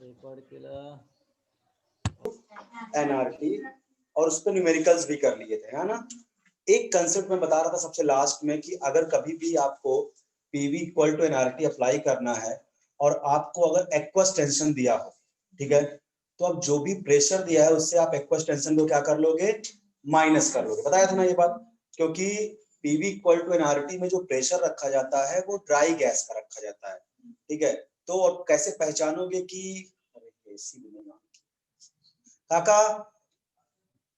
Record केला NRT और उस पर न्यूमेरिकल्स भी कर लिए थे, है ना। एक कंसेप्ट में बता रहा था सबसे लास्ट में कि अगर कभी भी आपको PV equal to NRT apply करना है और आपको अगर एक्वस टेंशन दिया हो, ठीक है, तो अब जो भी प्रेशर दिया है उससे आप एक्वस टेंशन को क्या कर लोगे, माइनस कर लोगे। बताया था ना ये बात, क्योंकि पीवी इक्वल टू एनआरटी में जो प्रेशर रखा जाता है वो ड्राई गैस का रखा जाता है, ठीक है। तो अब कैसे पहचानोगे कि एसी बनेगा काका,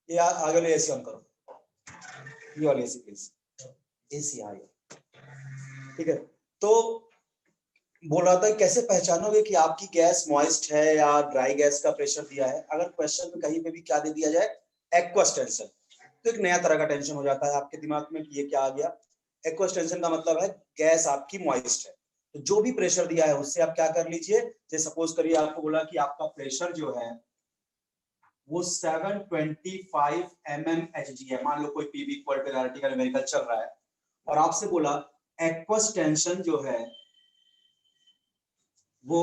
ये आगे ले एसी ऑन करो, ये वाली एसी प्लीज, एसी आ गया, ठीक है। तो बोल रहा था कैसे पहचानोगे कि आपकी गैस मॉइस्ट है या ड्राई गैस का प्रेशर दिया है। अगर क्वेश्चन में कहीं पे भी क्या दे दिया जाए, एक्वस टेंशन, तो एक नया तरह का टेंशन हो जाता है आपके दिमाग में कि ये क्या आ गया। एक्वस टेंशन का मतलब है गैस आपकी मॉइस्ट है, तो जो भी प्रेशर दिया है उससे आप क्या कर लीजिए, जैसे सपोज करिए आपको बोला कि आपका प्रेशर जो है वो 725 mmHg है, मान लो कोई पीवी इक्वल टू एनआरटी का न्यूमेरिकल चल रहा है और आपसे बोला एक्वस टेंशन जो है वो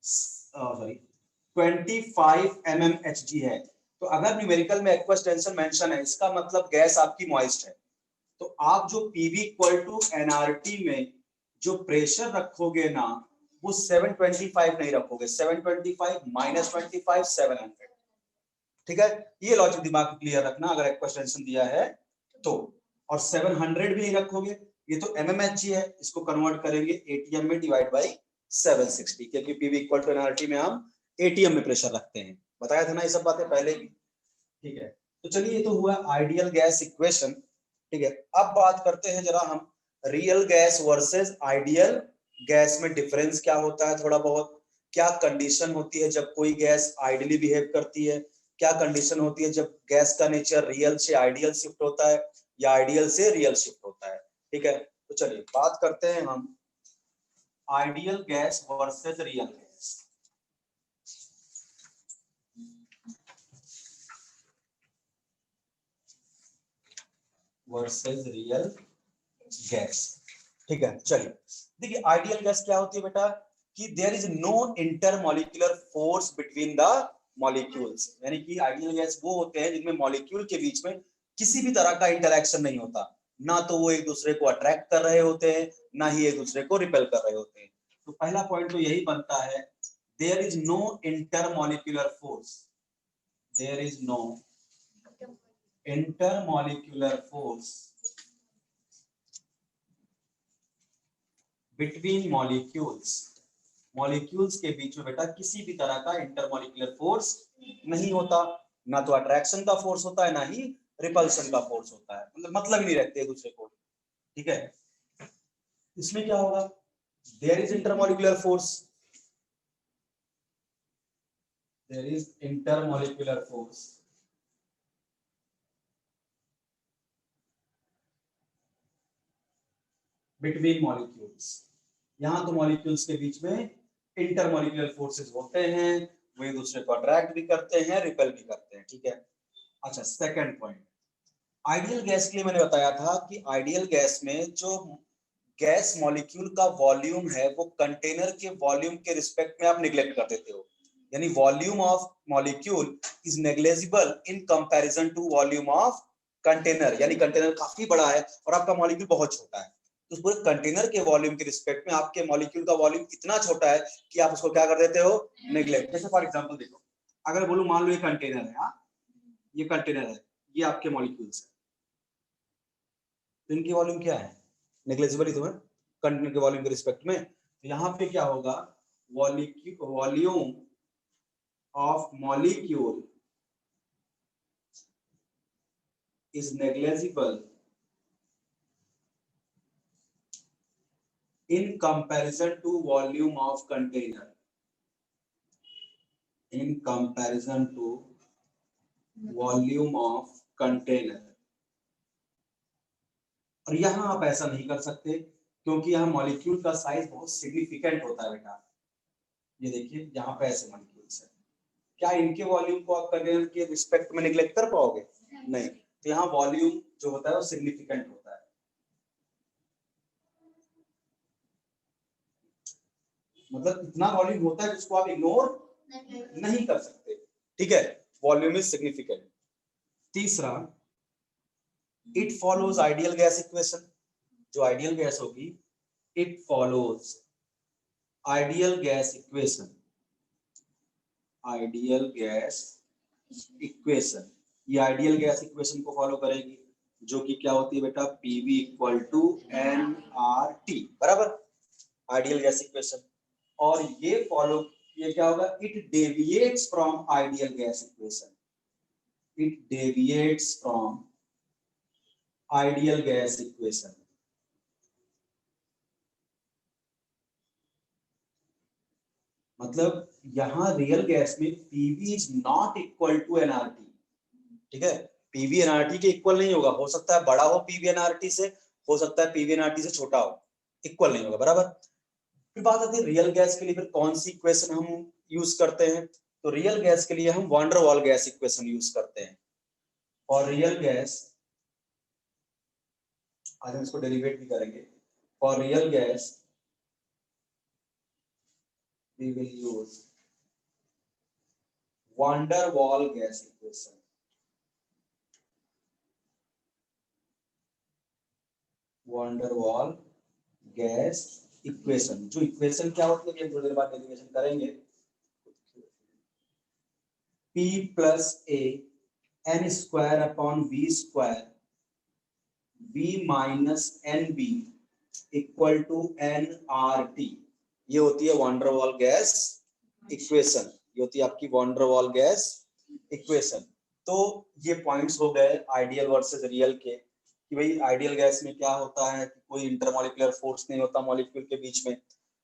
सॉरी 25 mmHg है। तो अगर न्यूमेरिकल में एक्वस टेंशन मेंशन है, इसका मतलब गैस आपकी मॉइस्ट है। तो आप जो पीवी इक्वल टू एनआरटी में जो प्रेशर रखोगे ना, वो 725 नहीं रखोगे, 725 माइनस 25 700, ठीक है। ये लॉजिक दिमाग में क्लियर रखना अगर एक्वस टेंशन दिया है तो। और 700 भी नहीं रखोगे, ये तो mmHg है, इसको कन्वर्ट करेंगे एटीएम में डिवाइड बाय 760, क्योंकि पीवी इक्वल टू एनआरटी में हम एटीएम में प्रेशर रखते हैं। बताया था ना ये सब बातें पहले भी, ठीक है। तो चलिए ये तो हुआ आइडियल गैस इक्वेशन, ठीक है। अब बात करते हैं जरा हम real gas versus ideal gas में डिफरेंस क्या होता है, थोड़ा बहुत क्या कंडीशन होती है जब कोई गैस आइडियली बिहेव करती है, क्या कंडीशन होती है जब गैस का नेचर रियल से आइडियल शिफ्ट होता है या आइडियल से रियल शिफ्ट होता है, ठीक है। तो चलिए बात करते हैं हम ideal gas versus real gas. Versus real gas, ठीक है। चलिए देखिए आइडियल गैस क्या होती है बेटा, कि there is no intermolecular force between the molecules, यानी कि आइडियल गैस वो होते हैं जिनमें मॉलिक्यूल के बीच में किसी भी तरह का इंटरेक्शन नहीं होता, ना तो वो एक दूसरे को अट्रैक्ट कर रहे होते हैं, ना ही एक दूसरे को रिपेल कर रहे होते हैं। तो पहला पॉइंट तो यही बनता है, there is no intermolecular force, there is no intermolecular force between molecules, molecules के बीच में बेटा किसी भी तरह का इंटरमॉलिक्यूलर फोर्स नहीं होता, ना तो अट्रैक्शन का फोर्स होता है ना ही रिपल्शन का फोर्स होता है, मतलब ही नहीं रखते एक दूसरे को, ठीक है। इसमें क्या होगा, there is intermolecular force, there is intermolecular force between molecules, यहां तो मॉलिक्यूल्स के बीच में इंटरमॉलिक्यूलर फोर्सेस होते हैं, वो एक दूसरे को अट्रैक्ट भी करते हैं, रिपेल भी करते हैं, ठीक है। अच्छा सेकंड पॉइंट, आइडियल गैस के लिए मैंने बताया था कि आइडियल गैस में जो गैस मॉलिक्यूल का वॉल्यूम है वो कंटेनर के वॉल्यूम के रिस्पेक्ट में आप निग्लेक्ट कर देते हो, यानी volume of molecule is negligible in comparison to volume of container, यानी कंटेनर काफी बड़ा है और आपका मॉलिक्यूल बहुत छोटा है, तो उस पूरे कंटेनर के वॉल्यूम के रिस्पेक्ट में आपके मॉलिक्यूल का वॉल्यूम इतना छोटा है कि आप उसको क्या कर देते हो, नेग्लेक्ट। जैसे फॉर एग्जांपल देखो, अगर बोलूं मान लो ये कंटेनर है, ये कंटेनर है, ये आपके मॉलिक्यूल्स है, तो इनकी वॉल्यूम क्या है, नेग्लिजिबल ही तो है कंटेनर के वॉल्यूम के रिस्पेक्ट में। तो यहाँ पे क्या होगा, volume of molecule is negligible in comparison to volume of container, in comparison to volume of container। और यहां आप ऐसा नहीं कर सकते क्योंकि यहां मॉलिक्यूल का साइज बहुत सिग्निफिकेंट होता है बेटा, ये देखिए यहां पे ऐसे मॉलिक्यूल्स है, क्या इनके वॉल्यूम को आप कंटेनर के रिस्पेक्ट में निगलेक्ट कर पाओगे, नहीं। तो यहाँ वॉल्यूम जो होता है वो सिग्निफिकेंट होता है, मतलब इतना वॉल्यूम होता है जिसको आप इग्नोर नहीं कर सकते, ठीक है, वॉल्यूम इज सिग्निफिकेंट। तीसरा, it follows ideal gas equation, जो आइडियल गैस होगी, it follows ideal gas equation, ideal gas equation, ये आइडियल गैस इक्वेशन को फॉलो करेगी, जो कि क्या होती है बेटा, PV equal to N R T, बराबर, आइडियल गैस इक्वेशन। और ये फॉलो, ये क्या होगा, it deviates from ideal gas equation, it deviates from ideal gas equation. मतलब यहां रियल गैस में PV is not equal to NRT, ठीक है, पीवी एनआरटी के इक्वल नहीं होगा, हो सकता है बड़ा हो पीवी एनआरटी से, हो सकता है पीवी एनआरटी से छोटा हो, इक्वल नहीं होगा, बराबर। फिर बात आती है रियल गैस के लिए, फिर कौन सी इक्वेशन हम यूज करते हैं, तो रियल गैस के लिए हम वान डर वाल गैस इक्वेशन यूज करते हैं। और रियल गैस, आज हम इसको डेरिवेट भी करेंगे, for real gas we will use van der Waal gas equation, van der Waal gas equation, जो इक्वेशन क्या होती है थोड़ी देर बाद डेरिवेशन करेंगे। P plus A n square upon V square V minus NB equal to nRT, ये होती है वान डर वाल गैस इक्वेशन, ये होती है आपकी वान डर वाल गैस इक्वेशन। तो ये पॉइंट्स हो गए आइडियल वर्सेस रियल के, कि भाई आइडियल गैस में क्या होता है कि कोई इंटरमॉलिक्यूलर फोर्स नहीं होता मॉलिक्यूल के बीच में,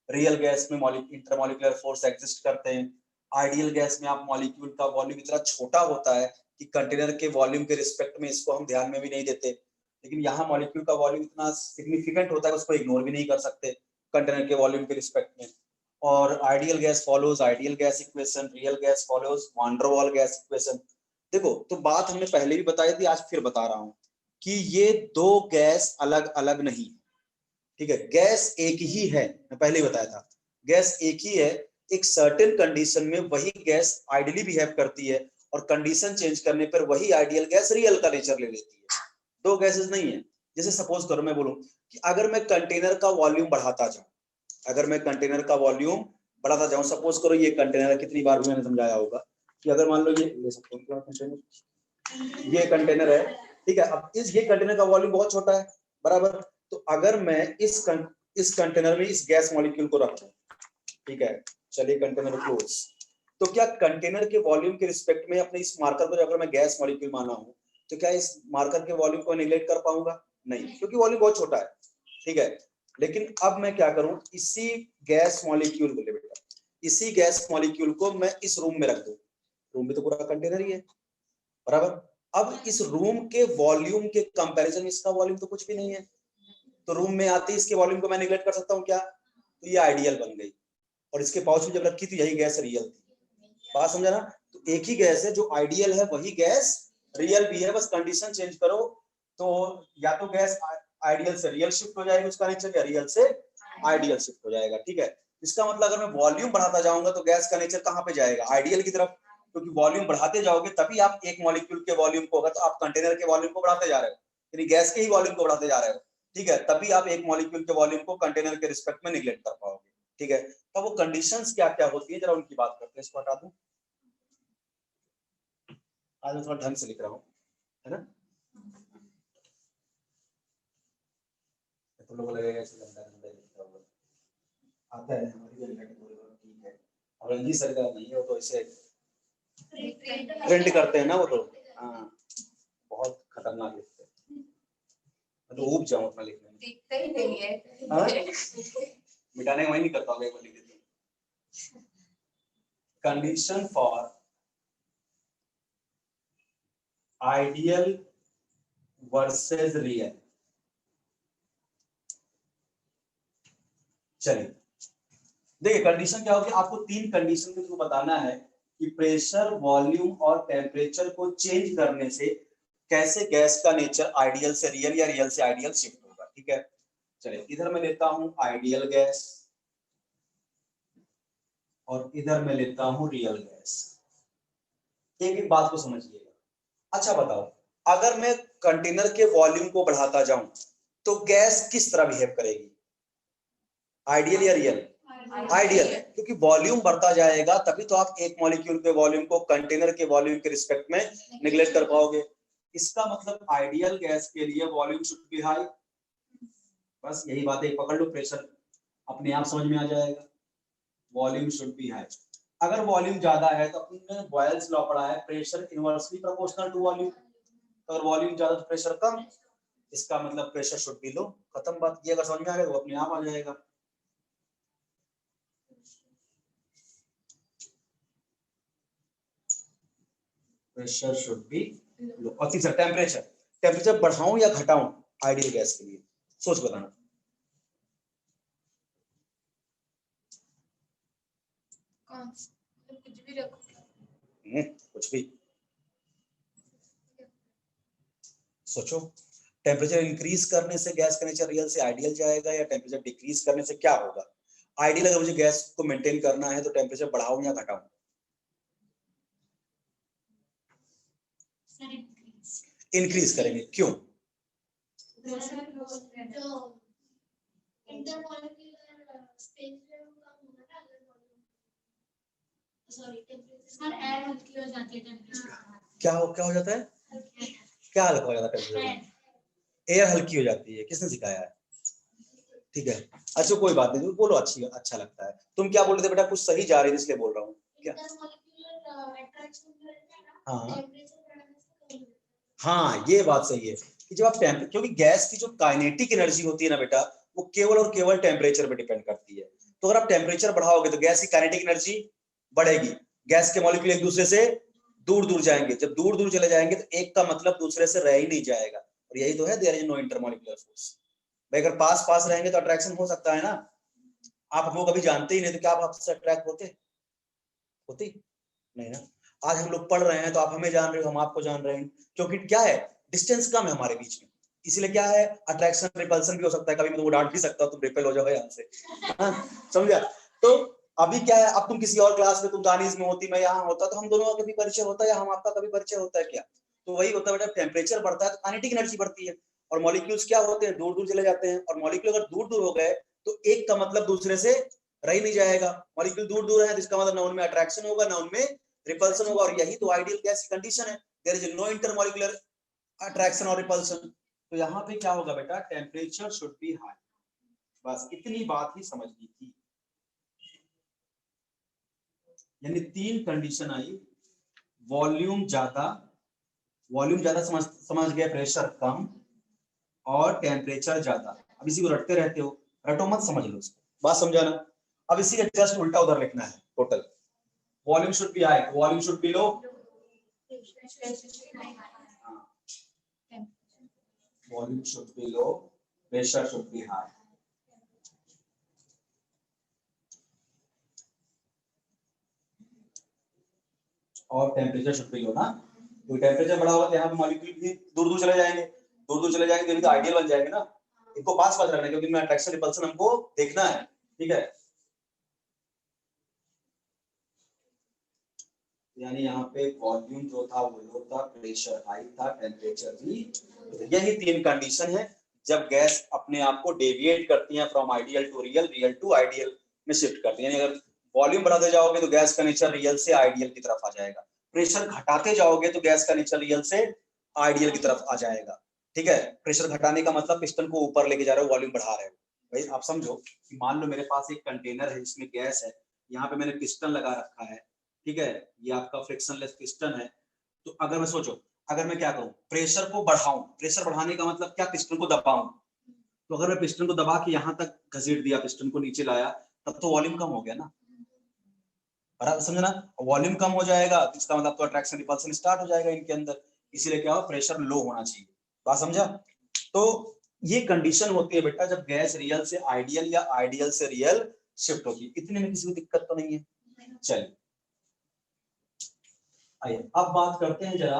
रियल गैस में इंटरमॉलिक्यूलर फोर्स एग्जिस्ट करते हैं। आइडियल गैस में आप मॉलिक्यूल का वॉल्यूम इतना छोटा होता है कि कंटेनर के वॉल्यूम के रिस्पेक्ट में इसको हम ध्यान में भी नहीं देते, लेकिन यहाँ मॉलिक्यूल का वॉल्यूम इतना सिग्निफिकेंट होता है उसको इग्नोर भी नहीं कर सकते कंटेनर के वॉल्यूम के रिस्पेक्ट में। और ideal gas follows ideal gas equation, real gas follows van der वाल गैस इक्वेशन। देखो, तो बात हमने पहले भी बताई थी, आज फिर बता रहा हूं कि ये दो गैस अलग अलग नहीं, ठीक है, गैस एक ही है, मैं पहले ही बताया था, गैस एक ही है, एक सर्टेन कंडीशन में वही गैस आइडियली बिहेव करती है और कंडीशन चेंज करने पर वही आइडियल गैस रियल का नेचर ले लेती है, दो गैसेस नहीं है। जैसे सपोज करो मैं बोलूं कि अगर मैं कंटेनर का वॉल्यूम बढ़ाता जाऊं, अगर मैं कंटेनर का वॉल्यूम बढ़ाता जाऊं, सपोज करो ये कंटेनर, कितनी बार भी मैंने समझाया होगा कि अगर मान लो ये ले सकते हो कंटेनर, ये कंटेनर है, ठीक है, अब ये कंटेनर का वॉल्यूम बहुत छोटा है, बराबर, तो अगर मैं इस कंटेनर में इस गैस मॉलिक्यूल को रख दूं, ठीक है, चलिए कंटेनर क्लोज, तो क्या कंटेनर के वॉल्यूम के रिस्पेक्ट में अपने इस मार्कर को अगर मैं गैस मॉलिक्यूल माना हूं, तो क्या इस मार्कर के वॉल्यूम को नेग्लेक्ट कर पाऊंगा? नहीं, क्योंकि वॉल्यूम बहुत छोटा है, ठीक है। लेकिन अब मैं क्या करूं, इसी गैस मॉलिक्यूल को ले बेटा, इसी गैस मॉलिक्यूल को मैं इस रूम में रख दूं, रूम में तो पूरा कंटेनर ही है, बराबर। अब इस रूम के वॉल्यूम के कंपैरिजन में इसका वॉल्यूम तो कुछ भी नहीं है, तो रूम में आते ही इसके वॉल्यूम को मैं नेग्लेक्ट कर सकता हूं क्या? तो ये आइडियल बन गई, और इसके पाउच में जब रखी थी यही गैस रियल थी, बात समझा ना। तो एक ही गैस है, जो आइडियल है वही गैस रियल भी है, बस कंडीशन चेंज करो तो या तो गैस आइडियल से रियल शिफ्ट हो जाएगी उसका नेचर, या रियल से आइडियल शिफ्ट हो जाएगा, ठीक है। इसका मतलब अगर मैं वॉल्यूम बढ़ाता जाऊंगा तो गैस का नेचर कहां पे जाएगा? आइडियल की तरफ, क्योंकि वॉल्यूम बढ़ाते जाओगे तभी आप एक मॉलिक्यूल के वॉल्यूम को, होगा तो आप कंटेनर के वॉल्यूम को बढ़ाते जा रहे हो, यानी गैस के ही वॉल्यूम को बढ़ाते जा रहे हो, ठीक है, तभी आप एक मॉलिक्यूल के वॉल्यूम को कंटेनर के रिस्पेक्ट में निगलेक्ट कर पाओगे, ठीक है। तो वो कंडीशंस क्या क्या होती है, जरा उनकी बात करते हैं। इसको हटा दूं, आज मैं थोड़ा ढंग से लिख रहा हूँ, है ना, तो लोगों को लगेगा ऐसे गंदा गंदा लिखा हुआ आता है, हमारी भी लिखा थोड़ी बहुत ठीक है, और रंजीत सर का नहीं है, वो तो ऐसे प्रिंट करते हैं ना, वो तो हाँ बहुत खतरनाक लिखते हैं, मैं तो ऊब जाऊं अपना लिखने में, दिखता ही नहीं है, मिटाने का वही नहीं करता हूँ, एक बार लिख देती हूँ। Condition for ideal versus real, चलिए देखिए कंडीशन क्या होगी, आपको तीन कंडीशन के थ्रू बताना है कि प्रेशर, वॉल्यूम और टेम्परेचर को चेंज करने से कैसे गैस का नेचर आइडियल से रियल या रियल से आइडियल शिफ्ट होगा, ठीक है। चलिए इधर मैं लेता हूं आइडियल गैस, और इधर मैं लेता हूं रियल गैस। एक एक बात को समझिएगा। अच्छा बताओ, अगर मैं कंटेनर के वॉल्यूम को बढ़ाता जाऊं तो गैस किस तरह बिहेव करेगी? आइडियल या रियल? आइडियल, क्योंकि वॉल्यूम बढ़ता जाएगा तभी तो आप एक मॉलिक्यूल के वॉल्यूम को कंटेनर के वॉल्यूम के रिस्पेक्ट में निगलेक्ट कर पाओगे। इसका मतलब आइडियल गैस के लिए वॉल्यूम शुड बी हाई। बस यही बात है, पकड़ लो, प्रेशर अपने आप समझ में आ जाएगा। Volume should be high. अगर वॉल्यूम ज्यादा है तो अपने बॉयल्स लॉ पढ़ा है, pressure inversely proportional to volume. अगर वॉल्यूम ज्यादा तो प्रेशर कम, इसका मतलब प्रेशर शुड बी लो। खत्म बात। ये अगर समझ में आ गया तो अपने आप आ जाएगा। प्रेशर शुड बी लो। और तीसरा टेम्परेचर, टेम्परेचर बढ़ाऊं या घटाऊं आइडियल गैस के लिए? सोच बताना। कुछ भी रखो। कुछ भी सोचो। टेम्परेचर इंक्रीज करने से गैस का नेचर रियल से आइडियल जाएगा, या टेम्परेचर डिक्रीज करने से क्या होगा? आइडियल अगर मुझे गैस को मेंटेन करना है तो टेम्परेचर बढ़ाऊं या घटाऊं? इंक्रीज करेंगे। क्यों? क्या हो जाता है? क्या हल्का हो जाता है टेम्परेचर? एयर हल्की हो जाती है। किसने सिखाया है? ठीक है, अच्छा कोई बात नहीं, बोलो। अच्छा लगता है। तुम क्या बोल रहे थे बेटा? कुछ सही जा रही है इसलिए बोल रहा हूँ। क्या? हाँ, ये बात सही है कि जब आप क्योंकि गैस की जो काइनेटिक एनर्जी होती है ना बेटा, वो केवल और केवल टेम्परेचर पे डिपेंड करती है। तो अगर आप टेम्परेचर बढ़ाओगे तो गैस की काइनेटिक एनर्जी बढ़ेगी। गैस के मॉलिक्यूल एक दूसरे से दूर दूर जाएंगे। जब दूर दूर चले जाएंगे तो एक का मतलब दूसरे से रह ही नहीं जाएगा। और यही तो है there is no intermolecular force. भाई अगर पास पास रहेंगे तो अट्रैक्शन हो सकता है ना। आप हमको कभी जानते ही नहीं तो क्या आप आपसे अट्रैक्ट होती नहीं ना। आज हम लोग पढ़ रहे हैं तो आप हमें जान रहे हो, हम आपको जान रहे हैं, क्योंकि क्या है, डिस्टेंस कम है हमारे बीच में। इसलिए क्या है, अट्रैक्शन रिपल्सन भी हो सकता है। कभी मैं तुमको डांट भी सकता हूं, तुम रिपेल हो जाओ यहाँ से। समझा? तो अभी क्या है, अब तुम किसी और क्लास में, तुम दानिश में होती, मैं यहाँ होता, तो हम दोनों का कभी परिचय होता है, या हम आपका कभी परिचय होता है क्या? तो वही होता है बेटा, टेम्परेचर बढ़ता है तो काइनेटिक एनर्जी बढ़ती है, और मॉलिक्यूल्स क्या होते हैं, दूर दूर चले जाते हैं। और मॉलिक्यूल अगर दूर दूर हो गए तो एक का मतलब दूसरे से रह ही नहीं जाएगा। मॉलिक्यूल दूर दूर है तो इसका मतलब ना उनमें अट्रैक्शन होगा ना उनमें रिपल्सन होगा। और यही तो आइडियल गैस की कंडीशन है, there is no intermolecular attraction और रिपल्सन। तो यहाँ पे क्या होगा बेटा, टेम्परेचर शुड बी हाई। बस इतनी बात ही समझनी थी। यानी तीन कंडीशन आई, वॉल्यूम ज्यादा समझ गए, प्रेशर कम, और टेम्परेचर ज्यादा। अब इसी को रटते रहते हो, रटो मत, समझ लो इसको, बात समझाना। अब इसी का जस्ट उल्टा उधर लिखना है total. Volume should be high, volume should B low. Volume should B low, pressure should be high. और टेम्परेचर शुड बी लो ना। तो टेम्परेचर बढ़ा होगा तो यहाँ पे मॉलिक्यूल भी दूर दूर चले जाएंगे, दूर दूर चले जाएंगे तो आइडियल बन जाएंगे ना। इनको पास पास रखना, क्योंकि इनमें अट्रैक्शन रिपल्सन हमको देखना है। ठीक है, यानी यहाँ पे वॉल्यूम जो था वो लो था, प्रेशर हाई था, टेम्परेचर भी। यही तीन कंडीशन है जब गैस अपने आप को डेविएट करती है from ideal to real, real to ideal में शिफ्ट करती है। यानी अगर वॉल्यूम बढ़ाते जाओगे तो गैस का नेचर रियल से आइडियल की तरफ आ जाएगा। प्रेशर घटाते जाओगे तो गैस का नेचर रियल से आइडियल की तरफ आ जाएगा। ठीक है, प्रेशर घटाने का मतलब पिस्टन को ऊपर लेके जा रहे हो, वॉल्यूम बढ़ा रहे हो। भाई आप समझो कि मान लो मेरे पास एक कंटेनर है जिसमें गैस है, यहाँ पे मैंने पिस्टन लगा रखा है। ठीक है, ये आपका फ्रिक्शनलेस पिस्टन है। तो अगर मैं सोचो, अगर मैं क्या करूं, प्रेशर को बढ़ाऊं, प्रेशर बढ़ाने का मतलब क्या, पिस्टन को दबाऊं। तो अगर मैं पिस्टन को दबा के यहां तक घसीट दिया, पिस्टन को नीचे लाया, तब तो वॉल्यूम कम हो गया ना। बराबर समझना, वॉल्यूम कम हो जाएगा तो इसका मतलब तो अट्रैक्शन रिपल्सन स्टार्ट हो जाएगा इनके अंदर। इसीलिए क्या हो, प्रेशर लो होना चाहिए। बात समझा? तो ये कंडीशन होती है बेटा जब गैस रियल से आइडियल या आइडियल से रियल शिफ्ट होगी। इतने में किसी को दिक्कत तो नहीं है? चलिए आइए अब बात करते हैं जरा,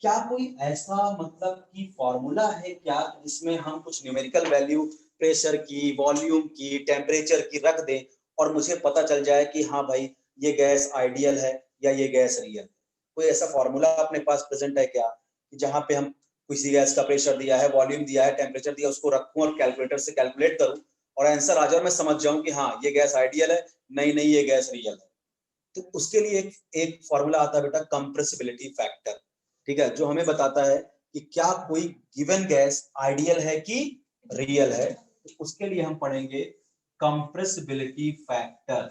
क्या कोई ऐसा मतलब कि फॉर्मूला है क्या जिसमें हम कुछ न्यूमेरिकल वैल्यू प्रेशर की, वॉल्यूम की, टेम्परेचर की रख दें और मुझे पता चल जाए कि हाँ भाई ये गैस आइडियल है या ये गैस रियल। कोई ऐसा फॉर्मूला अपने पास प्रेजेंट है क्या कि जहाँ पे हम किसी गैस का प्रेशर दिया है, वॉल्यूम दिया है, टेम्परेचर दिया, उसको रखूं और कैलकुलेटर से कैलकुलेट करूं और आंसर आ जाए और मैं समझ जाऊं कि हाँ ये गैस आइडियल है, नहीं ये गैस रियल है। तो उसके लिए एक फॉर्मूला आता है बेटा, कंप्रेसिबिलिटी फैक्टर। ठीक है, जो हमें बताता है कि क्या कोई गिवन गैस आइडियल है कि रियल है। तो उसके लिए हम पढ़ेंगे कंप्रेसिबिलिटी फैक्टर।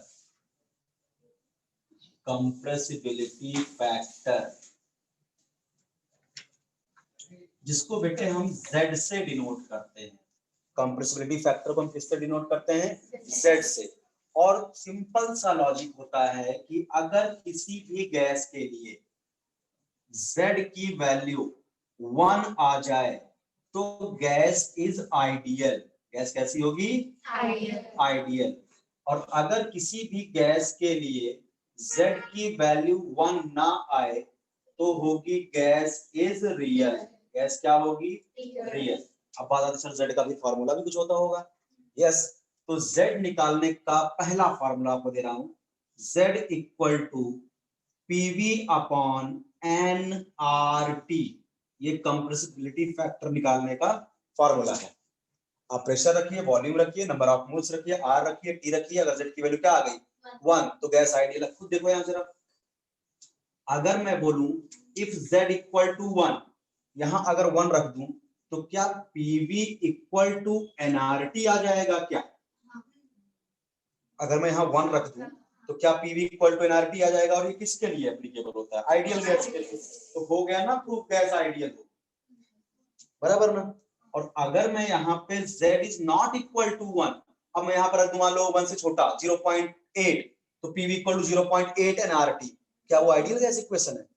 कंप्रेसिबिलिटी फैक्टर जिसको बेटे हम Z से डिनोट करते हैं। कंप्रेसिबिलिटी फैक्टर को हम किससे डिनोट करते हैं? Z से। और सिंपल सा लॉजिक होता है कि अगर किसी भी गैस के लिए Z की वैल्यू 1 आ जाए तो गैस इज आइडियल। गैस कैसी होगी? आइडियल। और अगर किसी भी गैस के लिए Z की वैल्यू 1 ना आए तो होगी गैस इज रियल। गैस क्या होगी? रियल। अब बात आती है सर Z का भी फॉर्मूला भी कुछ होता होगा। यस, तो Z निकालने का पहला फॉर्मूला आपको दे रहा हूं, Z equal to PV upon nRT। ये कंप्रेसिबिलिटी फैक्टर निकालने का फॉर्मूला है। आप प्रेशर रखिए, वॉल्यूम रखिए, नंबर ऑफ मोल्स रखिए, R रखिए, T रखिए, अगर Z की वैल्यू क्या आ गई? 1, तो गैस आइडियल है। खुद देखो यहां जरा, अगर मैं बोलूं इफ Z इक्वल टू 1, यहां अगर 1 रख दूं तो क्या PV इक्वल टू nRT आ जाएगा क्या? अगर मैं यहां 1 रख दूं तो क्या PV इक्वल टू nRT आ जाएगा? और ये किसके लिए एप्लीकेबल होता है? आइडियल गैस के लिए। तो हो गया ना प्रूफ गैस आइडियल हो, बराबर ना। और अगर मैं यहाँ पे Z is not equal to 1, अब मैं यहाँ पर रख दूं मान लो 1 से छोटा 0.8, तो PV इक्वल टू 0.8 nRT, क्या वो आइडियल गैस इक्वेशन है?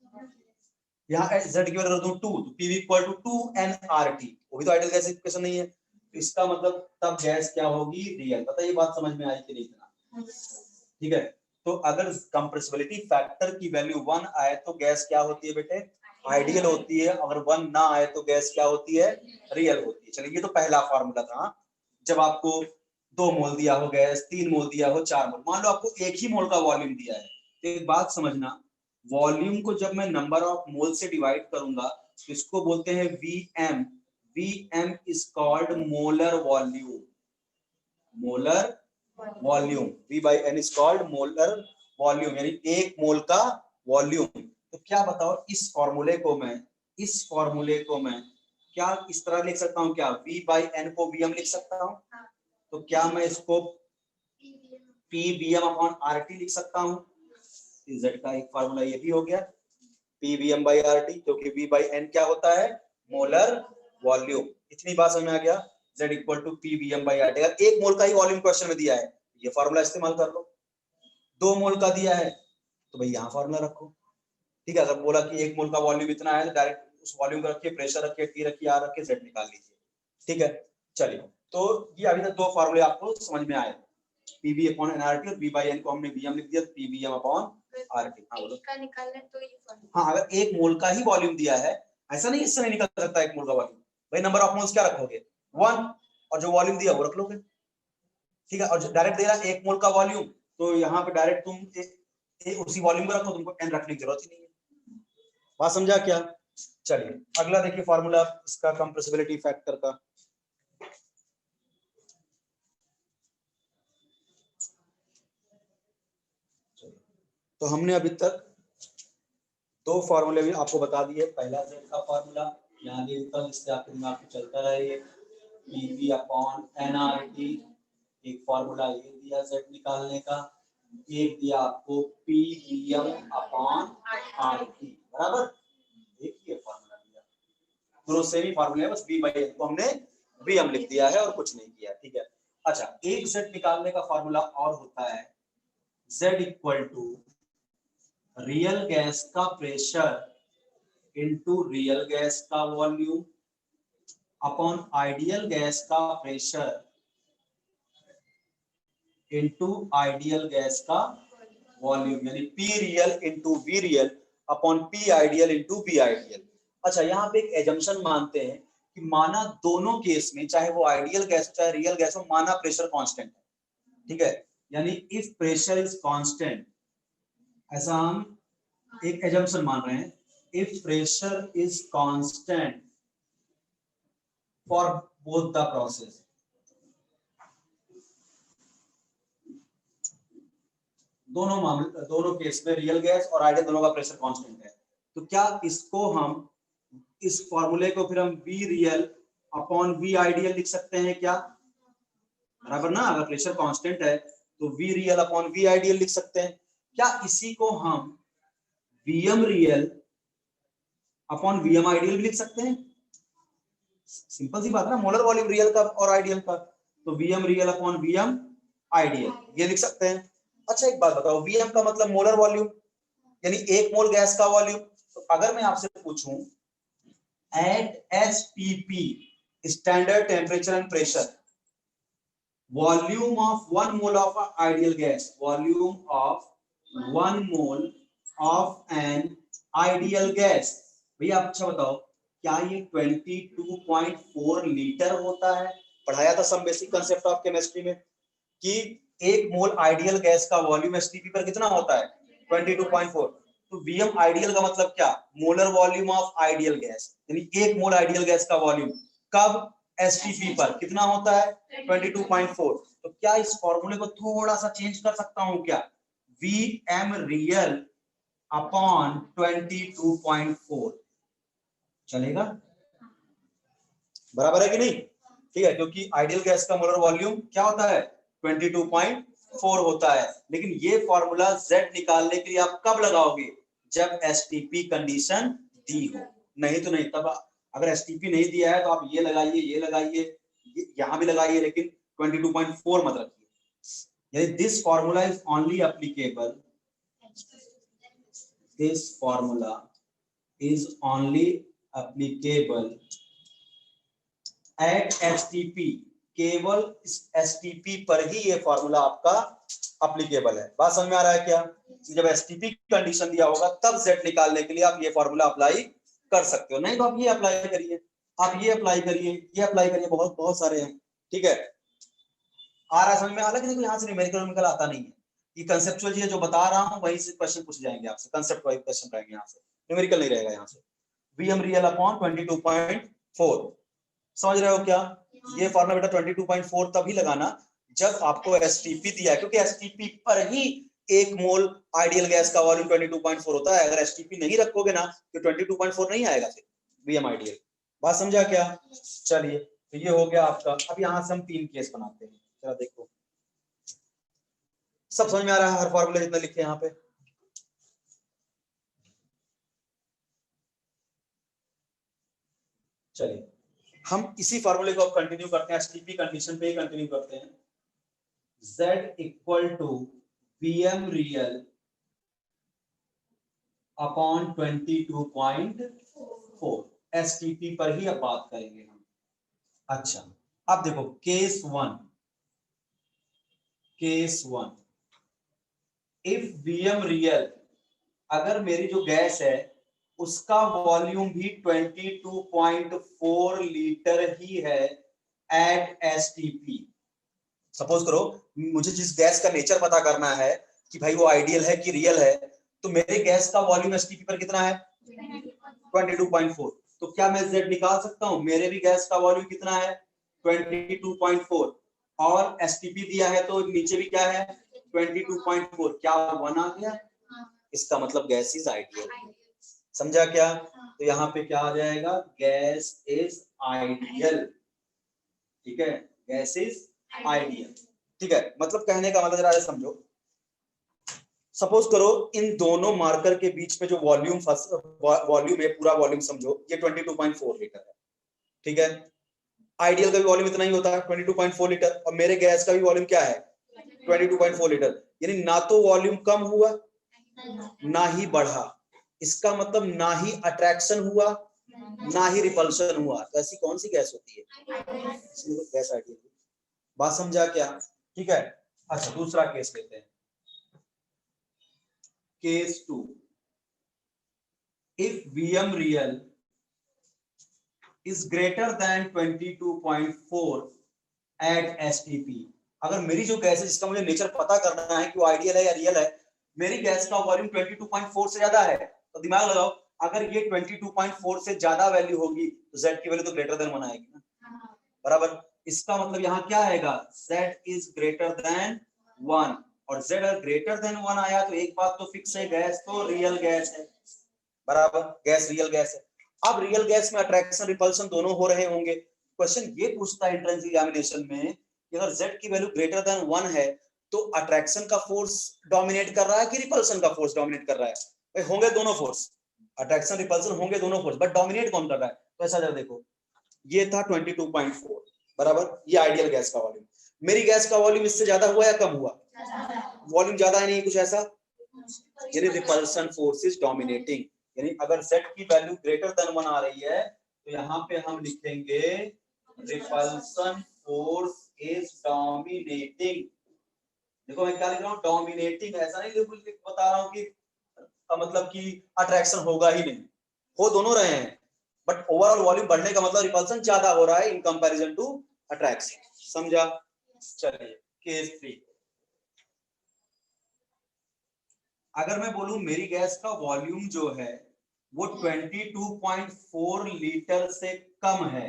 यहाँ Z की वैल्यू रख दूं 2, तो PV इक्वल टू 2 nRT, वो भी तो आइडियल गैस इक्वेशन नहीं है। तो इसका मतलब तब गैस क्या होगी? रियल। पता ये बात समझ में आई कि नहीं? ठीक है, तो अगर कंप्रेसिबिलिटी फैक्टर की वैल्यू 1 आए तो गैस क्या होती है बेटे? आइडियल होती है। अगर 1 ना आए तो गैस क्या होती है? रियल होती है। चलिए, ये तो पहला फार्मूला था। जब आपको 2 मोल दिया हो गैस, 3 मोल दिया हो, 4 मोल, मान लो आपको 1 ही मोल का वॉल्यूम दिया है, तो एक बात समझना, वॉल्यूम को जब मैं नंबर ऑफ मोल से डिवाइड करूंगा तो इसको बोलते हैं Vm। Vm is called molar volume. Molar volume, V by N is called molar volume, यानी 1 मोल का वॉल्यूम। तो क्या बताओ, इस फॉर्मूले को मैं क्या इस तरह लिख सकता हूं? क्या V by N को Vm लिख सकता हूं? तो क्या मैं इसको PVm अपॉन RT लिख सकता हूं? Z का एक फॉर्मूला ये भी हो गया, PVm by RT, क्योंकि V by N क्या होता है? Molar volume. इतनी बात समझ में आ गया? Z equal to PVm by RT। अगर 1 मोल का ही वॉल्यूम क्वेश्चन में दिया है, ये फॉर्मूला इस्तेमाल कर लो। 2 मोल का दिया है तो भाई यहाँ फॉर्मूला रखो। ठीक है, अगर बोला कि 1 मोल का वॉल्यूम इतना है तो डायरेक्ट उस वॉल्यूम को रखिए, प्रेशर रखिए, T रखिए, R रखिए, Z निकाल लीजिए। ठीक है, चलिए, तो ये अभी तक 2 फॉर्मूले आपको समझ में आए, PV अपॉन nRT, और V by N को हमने Vm लिख दिया, PVm अपॉन RT। हाँ बोलो। इसका निकालना तो ये फॉर्मूला। हाँ, अगर 1 मोल का ही वॉल्यूम दिया है, ऐसा नहीं इससे नहीं निकल सकता 1 मोल का वॉल्यूम। भाई नंबर ऑफ मोल्स क्या रखोगे? 1, और जो वॉल्यूम दिया वो रख लोगे। ठीक है, और डायरेक्ट दे रहा है 1 मोल का वॉल्यूम, तो यहाँ पे डायरेक्ट तुम उसी वॉल्यूम को रखो, तुमको n रखने की जरूरत ही नहीं है। बात समझा क्या? चलिए अगला देखिए फॉर्मूला इसका कंप्रेसिबिलिटी फैक्टर का। तो हमने अभी तक 2 फॉर्मूले भी आपको बता दिए। पहला Z का फॉर्मूला यहाँ लिख देता हूं, इससे आपके दिमाग में चलता रहे, PV अपॉन nRT। एक फॉर्मूला ये दिया Z निकालने का, एक दिया आपको PVm अपॉन RT, बराबर। देखिए फॉर्मूला दिया, दोनों सेम ही फॉर्मूले है, बस V by N को हमने Vm लिख दिया है और कुछ नहीं किया। ठीक है, अच्छा, एक Z निकालने का फॉर्मूला और होता है, Z equal to real gas का प्रेशर इनटू रियल गैस का वॉल्यूम अपॉन आइडियल गैस का प्रेशर इनटू आइडियल गैस का वॉल्यूम, यानी P real into V real upon P ideal into V ideal. अच्छा, यहाँ पे एक एजम्पशन मानते हैं कि माना दोनों केस में, चाहे वो आइडियल गैस हो चाहे रियल गैस हो, माना प्रेशर कांस्टेंट है। ठीक है, यानी इफ प्रेशर इज कांस्टेंट, ऐसा हम एक एजम्पशन मान रहे हैं, if pressure is constant for both the process, दोनों मामले, दोनों केस में रियल गैस और आइडियल दोनों का प्रेशर कांस्टेंट है, तो क्या इसको हम, इस फॉर्मूले को फिर हम V real upon V ideal लिख सकते हैं क्या? बराबर ना, अगर प्रेशर कांस्टेंट है तो V real upon V ideal लिख सकते हैं। क्या इसी को हम VM real upon VM ideal भी लिख सकते हैं? सिंपल सी बात है ना, मोलर वॉल्यूम रियल का और आइडियल का, तो VM real upon VM ideal ये लिख सकते हैं। अच्छा एक बात बताओ, वीएम का मतलब मोलर वॉल्यूम, यानी एक मोल गैस का वॉल्यूम। तो अगर मैं आपसे पूछूं at STP standard temperature and pressure, volume of 1 mole of ideal gas, volume of 1 mole of an ideal gas, भैया आप अच्छा बताओ क्या ये 22.4 लीटर होता है? पढ़ाया था some basic concept of chemistry में कि एक मोल आइडियल गैस का वॉल्यूम एसटीपी पर कितना होता है? 22.4। तो वीएम आइडियल का मतलब क्या? Molar volume of ideal gas, यानी एक मोल आइडियल गैस का वॉल्यूम कब? एसटीपी पर कितना होता है? 22.4। तो क्या इस फॉर्मूले को थोड़ा सा चेंज कर सकता हूं क्या? वी एम रियल अपॉन 22.4 चलेगा? बराबर है कि नहीं? ठीक है, क्योंकि आइडियल गैस का मोलर वॉल्यूम क्या होता है? 22.4 होता है। लेकिन ये फॉर्मूला Z निकालने के लिए आप कब लगाओगे? जब एसटीपी कंडीशन दी हो, नहीं तो नहीं। तब अगर एसटीपी नहीं दिया है तो आप ये लगाइए, यहां भी लगाइए, लेकिन 22.4 मत रखिए। यानी this formula is only applicable, this formula is only applicable at STP, केवल एसटीपी पर ही ये फॉर्मूला आपका एप्लीकेबल है। बात समझ में आ रहा है क्या? जब एसटीपी कंडीशन दिया होगा तब Z निकालने के लिए आप ये फॉर्मूला अप्लाई कर सकते हो, नहीं तो आप ये अप्लाई करिए, आप ये अप्लाई करिए, ये अप्लाई करिए, बहुत बहुत सारे हैं। ठीक है, आ रहा है समझ में? हालांकि देखो यहाँ से न्यूमेरिकल आता नहीं है, ये कंसेप्चुअल चीजें जो बता रहा हूँ वही से क्वेश्चन पूछ जाएंगे आपसे, कंसेप्ट वाइज क्वेश्चन रहेंगे यहाँ से, न्यूमेरिकल नहीं रहेगा यहाँ से। वीएम रियल अपॉन 22.4 समझ रहे हो क्या? ये फॉर्मूला बेटा 22.4 तभी लगाना जब आपको एसटीपी दिया है, क्योंकि एसटीपी पर ही एक मोल आइडियल गैस का वॉल्यूम 22.4 होता है। अगर एसटीपी नहीं रखोगे ना तो 22.4 नहीं आएगा फिर वीएम आइडियल। बात समझा क्या? चलिए, तो ये हो गया आपका। अब यहां से हम 3 केस बनाते हैं, जरा देखो सब समझ में आ रहा है? हर फॉर्मूले जितने लिखे यहाँ पे, चलिए हम इसी फॉर्मूले को अब कंटिन्यू करते हैं, एसटीपी कंडीशन पे ही कंटिन्यू करते हैं। Z equal to Vm real upon 22.4, STP पर ही अब बात करेंगे हम। अच्छा अब देखो case one, if Vm real, अगर मेरी जो गैस है उसका वॉल्यूम भी 22.4 लीटर ही है एट एसटीपी। सपोज करो मुझे जिस गैस का नेचर पता करना है कि भाई वो आइडियल है कि रियल है, तो मेरे गैस का वॉल्यूम एसटीपी पर कितना है? 22.4। तो क्या मैं Z निकाल सकता हूं? मेरे भी गैस का वॉल्यूम कितना है? 22.4, और एसटीपी दिया है तो नीचे भी क्या है? 22.4। क्या 1 आ गया? इसका मतलब गैस इज आइडियल। समझा क्या? तो यहाँ पे क्या आ जाएगा? Gas is ideal. ठीक है, गैस इज आइडियल। ठीक है, मतलब कहने का मतलब जरा समझो, सपोज करो इन दोनों मार्कर के बीच में जो वॉल्यूम है, पूरा वॉल्यूम समझो ये 22.4 लीटर है। ठीक है, आइडियल का भी वॉल्यूम इतना ही होता है 22.4 लीटर, और मेरे गैस का भी वॉल्यूम क्या है? 22.4 लीटर। यानी ना तो वॉल्यूम कम हुआ ना ही बढ़ा, इसका मतलब ना ही अट्रैक्शन हुआ ना ही रिपल्शन हुआ। तो ऐसी कौन सी गैस होती है? Gas ideal. बात समझा क्या? ठीक है, अच्छा दूसरा केस लेते हैं, case 2, if Vm real is greater than 22.4 at STP, अगर मेरी जो गैस है जिसका मुझे नेचर पता करना है कि वो आइडियल है या रियल है, मेरी गैस का वॉल्यूम 22.4 से ज्यादा है, तो दिमाग लगाओ अगर ये 22.4 से ज्यादा वैल्यू होगी तो z की वैल्यू तो ग्रेटर देन 1 आएगी ना, बराबर। इसका मतलब यहाँ क्या आएगा, z इज ग्रेटर देन 1, और z अगर ग्रेटर देन 1 आया तो एक बात तो फिक्स है, गैस तो रियल गैस है, बराबर, गैस रियल गैस है। अब रियल गैस में अट्रैक्शन रिपल्शन दोनों हो रहे होंगे। क्वेश्चन ये पूछता है एंट्रेंस एग्जामिनेशन में कि अगर z की वैल्यू ग्रेटर देन 1 है तो अट्रैक्शन का फोर्स डोमिनेट कर रहा है कि रिपल्शन का फोर्स डोमिनेट कर रहा है? भाई होंगे दोनों फोर्स, अट्रैक्शन रिपल्शन होंगे दोनों फोर्स, बट डोमिनेट कौन कर रहा है? तो ऐसा जरा देखो, ये था 22.4, बराबर, ये आइडियल गैस का वॉल्यूम। मेरी गैस का वॉल्यूम इससे ज्यादा हुआ या कम हुआ? वॉल्यूम ज्यादा है, नहीं कुछ ऐसा, यानी रिपल्शन फोर्स इज डोमिनेटिंग। यानी अगर z की वैल्यू ग्रेटर देन 1 आ रही है तो यहाँ पे हम लिखेंगे रिपल्शन फोर्स इज डोमिनेटिंग। देखो मैं क्या लिख रहा हूँ, डोमिनेटिंग, ऐसा नहीं बता रहा हूँ कि मतलब कि अट्रैक्शन होगा ही नहीं, हो दोनों रहे हैं, बट ओवरऑल वॉल्यूम बढ़ने का मतलब रिपल्शन ज्यादा हो रहा है इन कंपैरिजन टू अट्रैक्शन, समझा? चलिए केस 3, अगर मैं बोलूं मेरी गैस का वॉल्यूम जो है वो 22.4 लीटर से कम है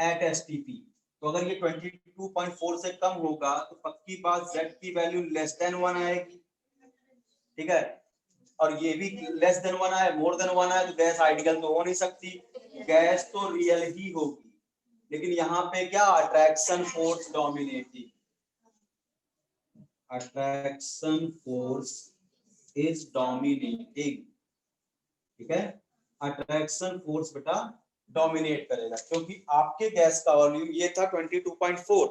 एट एसटीपी, तो अगर ये 22.4 से कम होगा तो पक्की बात z की वैल्यू लेस देन 1 आएगी, ठीक है, और ये भी लेस देन 1 आए, मोर देन 1 आए तो गैस आइडियल तो हो नहीं सकती, गैस तो रियल ही होगी। लेकिन यहाँ पे क्या, attraction force dominating, attraction force is dominating, ठीक है, अट्रैक्शन फोर्स बेटा डोमिनेट करेगा, क्योंकि आपके गैस का वॉल्यूम ये था 22.4,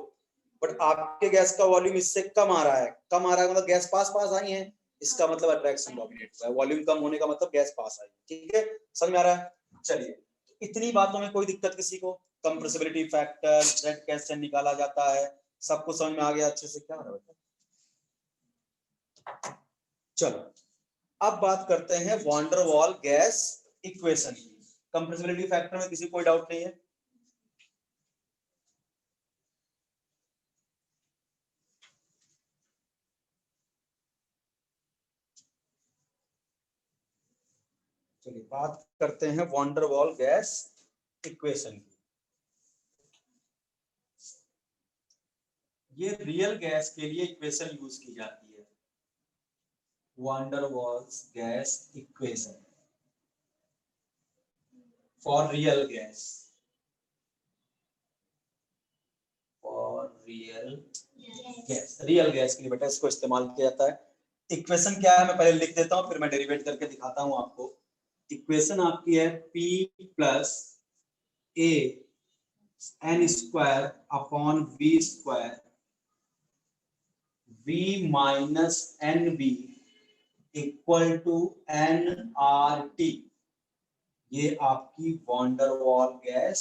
बट आपके गैस का वॉल्यूम इससे कम आ रहा है, कम आ रहा है मतलब गैस पास पास आई है, इसका मतलब अट्रैक्शन डोमिनेट हुआ है, वॉल्यूम कम होने का मतलब गैस पास आई, ठीक है, समझ में आ रहा है? चलिए, इतनी बातों में कोई दिक्कत किसी को? कंप्रेसिबिलिटी फैक्टर, z कैसे निकाला जाता है, सब कुछ समझ में आ गया अच्छे से? क्या है बेटा, चलो अब बात करते हैं वॉन डेर वाल गैस इक्वेशन की। कंप्रेसिबिलिटी फैक्टर में किसी को कोई डाउट नहीं है? चलिए बात करते हैं वॉन डेर वाल गैस इक्वेशन की। ये रियल गैस के लिए इक्वेशन यूज की जाती है, van der Waals gas equation for real gas, for real gas, real gas के लिए बेटा इसको इस्तेमाल किया जाता है। इक्वेशन क्या है मैं पहले लिख देता हूं, फिर मैं डेरिवेट करके दिखाता हूं आपको। इक्वेशन आपकी है P plus A N square upon V square v minus N B equal to N R T, ये आपकी वॉन डेर वाल गैस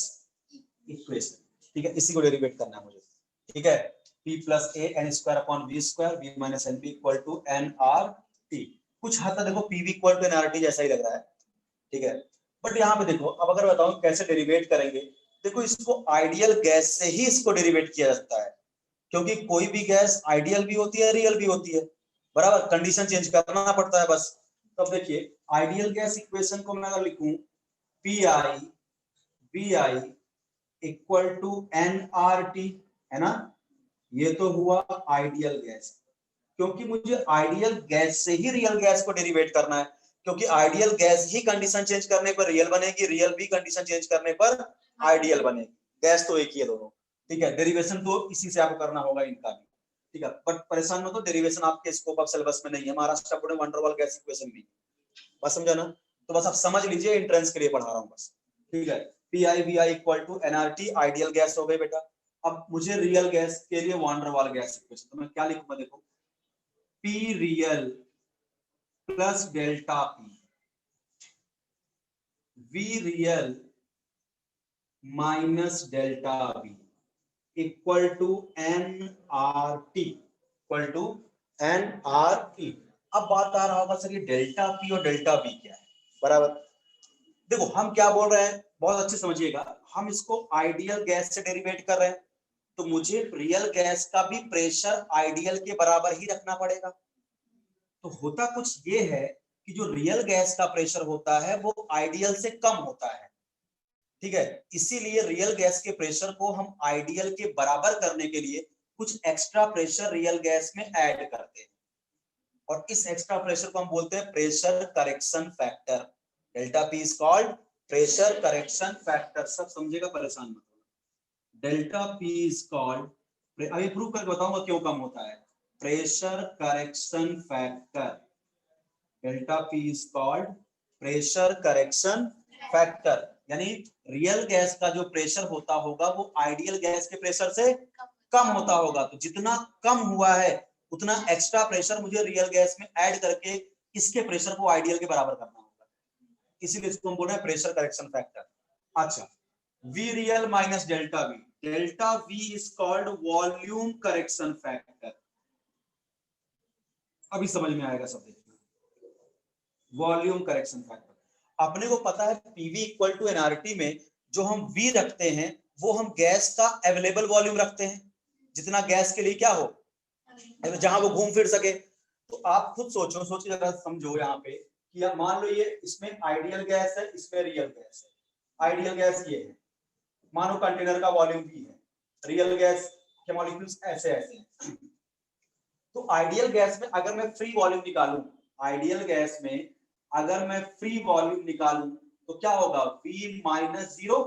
इक्वेशन, ठीक है, इसी को डेरिवेट करना है मुझे, ठीक है, p plus A N square upon V square v minus N B equal to N R T. कुछ हद तक देखो pv equal to N R T जैसा ही लग रहा है, ठीक है, बट यहाँ पे देखो, अब अगर बताऊं कैसे डेरिवेट करेंगे, देखो इसको आइडियल गैस से ही इसको डेरिवेट किया जा सकता है, क्योंकि कोई भी गैस आइडियल भी होती है रियल भी होती है, बराबर, कंडीशन चेंज करना पड़ता है बस। तो अब देखिए आइडियल गैस इक्वेशन को मैं अगर लिखूं P I V I equal to N R T, है ना, ये तो हुआ आइडियल गैस, क्योंकि मुझे आइडियल गैस से ही रियल गैस को डेरिवेट करना है, क्योंकि आइडियल गैस ही कंडीशन चेंज करने पर रियल बनेगी, रियल भी कंडीशन चेंज करने पर आइडियल बनेगी, गैस तो एक ही है दोनों, ठीक है, डेरिवेशन तो इसी से आपको करना होगा इनका भी, ठीक है, बट परेशान मत हो, डेरिवेशन आपके स्कोप ऑफ सिलेबस में नहीं है, महाराष्ट्र बोर्ड में वंडर वाल गैस इक्वेशन भी, बस समझा ना, तो बस आप समझ लीजिए एंट्रेंस के लिए पढ़ा रहा हूँ बस, ठीक है, P I V I equal to NRT ideal gas हो गई बेटा। अब मुझे रियल गैस के लिए वॉन डेर वाल गैस इक्वेशन, तो मैं क्या लिखूंगा, देखो P real plus delta P V real minus delta V equal to N R T, equal to N R T. अब बात आ रहा होगा सर ये डेल्टा पी और डेल्टा वी क्या है, बराबर, देखो हम क्या बोल रहे हैं बहुत अच्छे समझिएगा, हम इसको आइडियल गैस से डेरिवेट कर रहे हैं, तो मुझे रियल गैस का भी प्रेशर आइडियल के बराबर ही रखना पड़ेगा। तो होता कुछ ये है कि जो रियल गैस का प्रेशर होता है वो आइडियल से कम होता है, ठीक है। इसीलिए रियल गैस के प्रेशर को हम आइडियल के बराबर करने के लिए कुछ एक्स्ट्रा प्रेशर रियल गैस में ऐड करते हैं, और इस एक्स्ट्रा प्रेशर को हम बोलते हैं pressure correction factor. Delta P is called pressure correction factor. सब समझेगा, परेशान मत होना। डेल्टा पी इज कॉल्ड, अभी प्रूव करके बताऊंगा क्यों कम होता है, pressure correction factor. Delta P is called pressure correction factor, यानी रियल गैस का जो प्रेशर होता होगा वो आइडियल गैस के प्रेशर से कम होता होगा। तो जितना कम हुआ है उतना एक्स्ट्रा प्रेशर मुझे रियल गैस में ऐड करके इसके प्रेशर को आइडियल के बराबर करना होगा, इसीलिए इसको हम बोल रहे हैं प्रेशर करेक्शन फैक्टर। अच्छा, we real minus delta we, delta we is called volume correction factor. अभी समझ में आएगा सब, देखना, वॉल्यूम करेक्शन फैक्टर। अपने को पता है पीवी इक्वल टू एनआरटी में जो हम वी रखते हैं वो हम गैस का अवेलेबल वॉल्यूम रखते हैं, जितना गैस के लिए क्या हो, जहां वो घूम फिर सके। तो आप खुद सोचो, सोचिए जरा, समझो यहाँ पे कि आप मान लो ये इसमें आइडियल गैस है, इसमें रियल गैस है। आइडियल गैस ये है, मानो कंटेनर का वॉल्यूम भी है, रियल गैस के मॉलिक्यूल्स ऐसे ऐसे हैं। तो आइडियल गैस में अगर मैं फ्री वॉल्यूम निकालूं, आइडियल गैस में अगर मैं फ्री वॉल्यूम निकालूं तो क्या होगा, V माइनस जीरो,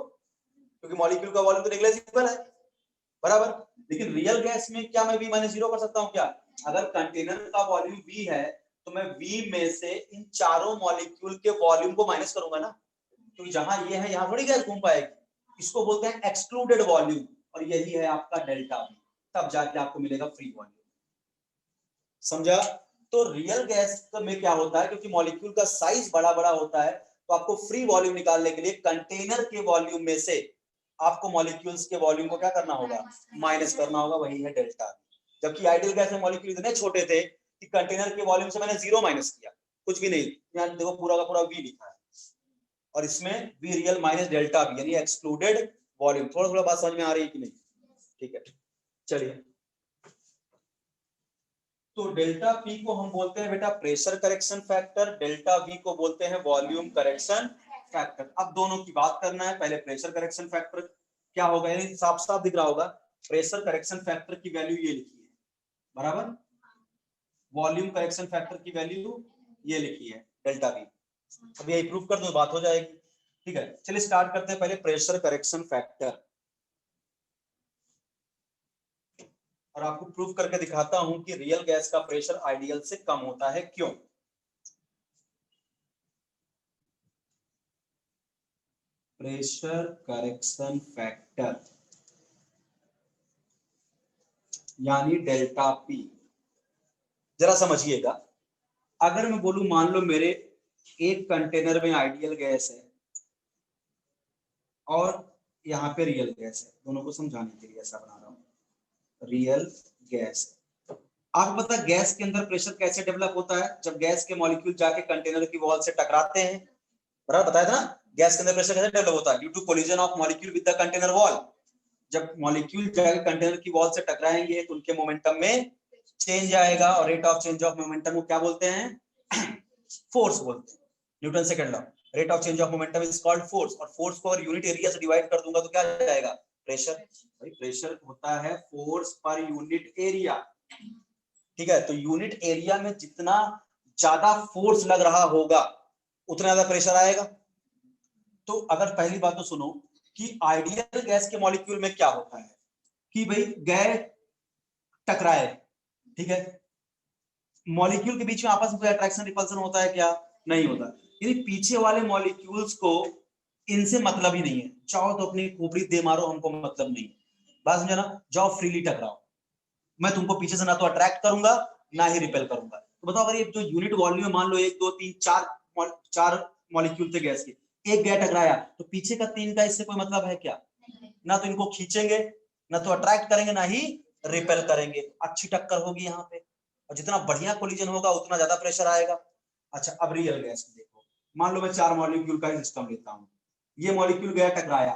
क्योंकि मॉलिक्यूल का वॉल्यूम तो नेग्लिजिबल है, बराबर। लेकिन रियल गैस में क्या मैं V माइनस जीरो कर सकता हूं क्या? अगर कंटेनर का वॉल्यूम V है तो मैं V में से इन चारों मॉलिक्यूल के वॉल्यूम को माइनस करूंगा ना, क्योंकि जहां ये है यहां थोड़ी गैस घूम पाएगी। इसको बोलते हैं एक्सक्लूडेड वॉल्यूम, और यही है आपका डेल्टा V, तब जाके आपको मिलेगा फ्री वॉल्यूम। समझा? तो रियल गैस में क्या होता है, क्योंकि मॉलिक्यूल का साइज बड़ा बड़ा होता है, तो आपको फ्री वॉल्यूम निकालने के लिए कंटेनर के वॉल्यूम में से आपको मॉलिक्यूल्स के वॉल्यूम को क्या करना होगा, माइनस करना होगा, वही है डेल्टा। जबकि आइडियल गैस में मॉलिक्यूल इतने छोटे थे कि कंटेनर के वॉल्यूम से मैंने जीरो माइनस किया, कुछ भी नहीं, यहाँ देखो पूरा का पूरा वी लिखा है, और इसमें we real minus delta we, यानी एक्सक्लूडेड वॉल्यूम। थोड़ा थोड़ा बात समझ में आ रही है कि नहीं? ठीक है, चलिए। तो डेल्टा पी को हम बोलते हैं बेटा pressure correction factor, delta we को बोलते हैं वॉल्यूम करेक्शन फैक्टर। अब दोनों की बात करना है। पहले प्रेशर करेक्शन फैक्टर क्या होगा, यानी साफ साफ दिख रहा होगा, प्रेशर करेक्शन फैक्टर की वैल्यू ये लिखी है, बराबर। वॉल्यूम करेक्शन फैक्टर की वैल्यू ये लिखी है, डेल्टा वी। अब यही प्रूफ कर दो, बात हो जाएगी। ठीक है, चलिए स्टार्ट करते हैं पहले प्रेशर करेक्शन फैक्टर, और आपको प्रूफ करके दिखाता हूं कि रियल गैस का प्रेशर आइडियल से कम होता है, क्यों। प्रेशर करेक्शन फैक्टर यानी डेल्टा पी, जरा समझिएगा। अगर मैं बोलूं, मान लो मेरे एक कंटेनर में आइडियल गैस है और यहाँ पे रियल गैस है, दोनों को समझाने के लिए ऐसा बना रहा हूं, रियल गैस। आपको पता है गैस के अंदर प्रेशर कैसे डेवलप होता है, जब गैस के मॉलिक्यूल जाके कंटेनर की वॉल से टकराते हैं, बराबर बताया था ना, गैस के अंदर प्रेशर कैसे डेवलप होता है, due to collision of molecule with the container wall. जब मॉलिक्यूल जाके कंटेनर की वॉल से टकराएंगे तो उनके मोमेंटम में चेंज आएगा, और rate of change of momentum को क्या बोलते हैं, फोर्स बोलते हैं, Newton second law. Rate of change of momentum is called force, और फोर्स को अगर यूनिट एरिया से डिवाइड कर दूंगा तो क्या आ जाएगा, प्रेशर। भाई प्रेशर होता है फोर्स पर यूनिट एरिया, ठीक है। तो यूनिट एरिया में जितना ज्यादा फोर्स लग रहा होगा उतना ज्यादा प्रेशर आएगा। तो अगर पहली बात तो सुनो कि आइडियल गैस के मॉलिक्यूल में क्या होता है कि भाई गैस टकराए, ठीक है, मॉलिक्यूल के बीच में आपस में कोई अट्रैक्शन रिपल्सन होता है क्या, नहीं होता। यानी पीछे वाले मॉलिक्यूल्स को इनसे मतलब ही नहीं है, चाहो तो अपनी खोपड़ी दे मारो, हमको मतलब नहीं। बात समझा ना, जाओ फ्रीली टकराओ, मैं तुमको पीछे से ना तो अट्रैक्ट करूंगा ना ही रिपेल करूंगा। तो बताओ, अगर ये जो यूनिट वॉल्यूम मान लो 1 2 3 4 मॉलिक्यूल थे गैस के, एक गैस टकराया तो पीछे का 3 का इससे कोई मतलब है क्या, ना तो इनको खींचेंगे, ना तो अट्रैक्ट करेंगे, ना ही रिपेल करेंगे। अच्छी टक्कर होगी यहाँ पे, और जितना बढ़िया कोलिजन होगा उतना ज्यादा प्रेशर आएगा। अच्छा, अब रियल गैस में देखो, मान लो मैं 4 मॉलिक्यूल का सिस्टम लेता हूँ, ये मॉलिक्यूल गया टकराया,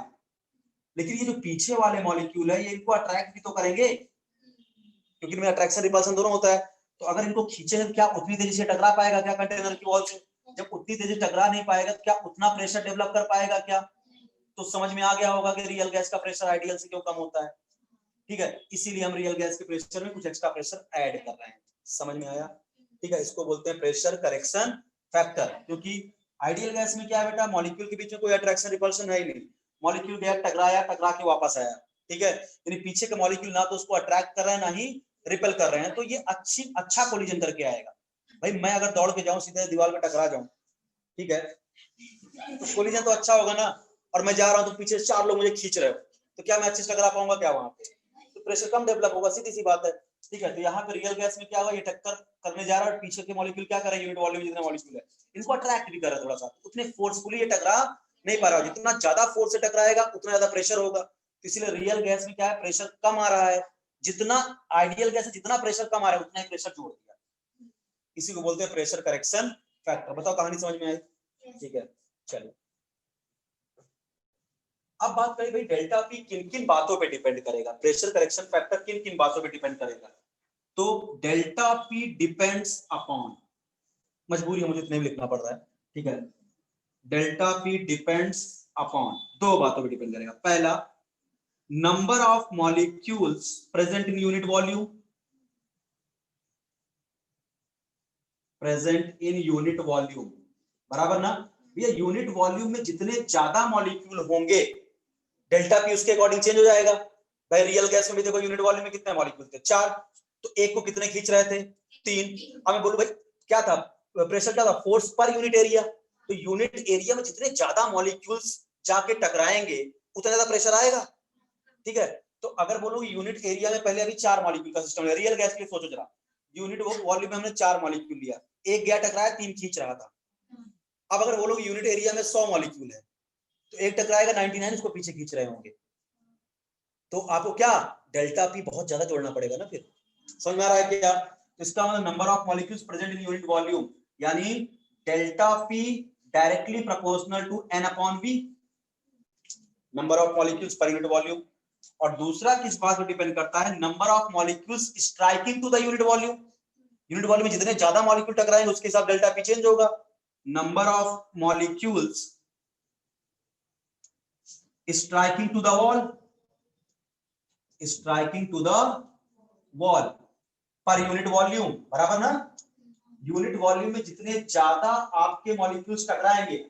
लेकिन ये जो पीछे वाले मॉलिक्यूल है ये इनको अट्रैक्ट भी तो करेंगे, क्योंकि इनमें अट्रैक्शन रिपल्सन दोनों होता है। तो अगर इनको खींचे तो क्या उतनी तेजी से टकरा पाएगा क्या कंटेनर की वॉल से? जब उतनी तेजी टकरा नहीं पाएगा तो क्या उतना प्रेशर डेवलप कर पाएगा क्या? तो समझ में आ गया होगा कि रियल गैस का प्रेशर आइडियल से क्यों कम होता है। ठीक है, इसीलिए हम रियल गैस के प्रेशर में कुछ एक्स्ट्रा प्रेशर ऐड कर रहे हैं। समझ में आया? ठीक है, इसको बोलते हैं प्रेशर करेक्शन फैक्टर। क्योंकि आइडियल गैस में क्या है बेटा, मॉलिक्यूल के बीच में कोई अट्रैक्शन रिपल्शन है ही नहीं, मॉलिक्यूल गया टकराया, टकरा के वापस आया। ठीक है, यानी पीछे के मॉलिक्यूल ना तो उसको अट्रैक्ट कर रहे हैं ना ही रिपेल कर रहे हैं, तो ये अच्छा कोलिजन करके आएगा। भाई मैं अगर दौड़ के जाऊं सीधे दीवार में टकरा जाऊं, ठीक है, तो कोलिजन तो अच्छा होगा ना, और मैं जा रहा हूं तो पीछे से 4 लोग मुझे खींच रहे हो, तो क्या मैं अच्छे से टकरा पाऊंगा क्या वहां पे? तो प्रेशर कम डेवलप होगा, सीधी सी बात है। ठीक है, तो यहाँ पे रियल गैस में क्या होगा, ये टक्कर करने जा रहा है और पीछे के मॉलिक्यूल क्या कर रहे हैं, यूनिट वॉल्यूम जितने मॉलिक्यूल है इनको अट्रैक्ट भी कर रहा है थोड़ा सा, उतने फोर्सफुली ये टकरा नहीं पा रहा। जितना ज्यादा फोर्स से टकराएगा उतना ज्यादा प्रेशर होगा, तो इसलिए रियल गैस में क्या है, प्रेशर कम आ रहा है। जितना आइडियल गैस है जितना प्रेशर कम आ रहा है उतना ही प्रेशर जोड़ दिया, इसी को बोलते हैं प्रेशर करेक्शन फैक्टर। बताओ कहानी समझ में आई? ठीक है, चलो अब बात करें भाई डेल्टा पी किन किन बातों पे डिपेंड करेगा, प्रेशर करेक्शन फैक्टर किन किन बातों पे डिपेंड करेगा। तो डेल्टा पी डिपेंड्स अपॉन, मजबूरी है मुझे इतने भी लिखना पड़ रहा है, ठीक है, डेल्टा पी डिपेंड्स अपॉन 2 बातों पे डिपेंड करेगा। पहला, number of molecules present in unit volume, present in unit volume, बराबर ना भैया। यूनिट वॉल्यूम में जितने ज्यादा मॉलिक्यूल होंगे डेल्टा पी उसके अकॉर्डिंग चेंज हो जाएगा। भाई रियल गैस में भी देखो यूनिट वॉल्यूम में कितने मॉलिक्यूल थे, 4, तो एक को कितने खींच रहे थे, 3। अब मैं बोलूं भाई क्या था प्रेशर, क्या था, फोर्स पर यूनिट एरिया। तो यूनिट एरिया में जितने ज्यादा मॉलिक्यूल्स जाके टकराएंगे उतना ज्यादा प्रेशर आएगा। ठीक है, तो अगर बोलो यूनिट एरिया में पहले अभी 4 मॉलिक्यूल का सिस्टम है, रियल गैस के लिए सोचो जरा, यूनिट वॉल्यूम में हमने 4 मॉलिक्यूल लिया, एक गया टकराया, 3 खींच रहा था। अब अगर बोलो यूनिट एरिया में 100 मॉलिक्यूल है तो एक टकराएगा, 99 उसको पीछे खींच रहे होंगे, तो आपको क्या डेल्टा पी बहुत ज्यादा जोड़ना पड़ेगा ना। फिर समझ में आ रहा है क्या? तो इसका मतलब number of molecules present in unit volume, यानी delta P directly proportional to N upon V, number of molecules per unit volume. और दूसरा किस बात पर डिपेंड करता है, number of molecules striking to the unit volume. Unit volume में जितने ज्यादा मॉलिक्यूल टकराएंगे उसके हिसाब डेल्टा पी चेंज होगा। Number of molecules striking to the wall, striking to the wall per unit volume, बराबर ना। यूनिट वॉल्यूम में जितने ज्यादा आपके मॉलिक्यूल्स टकराएंगे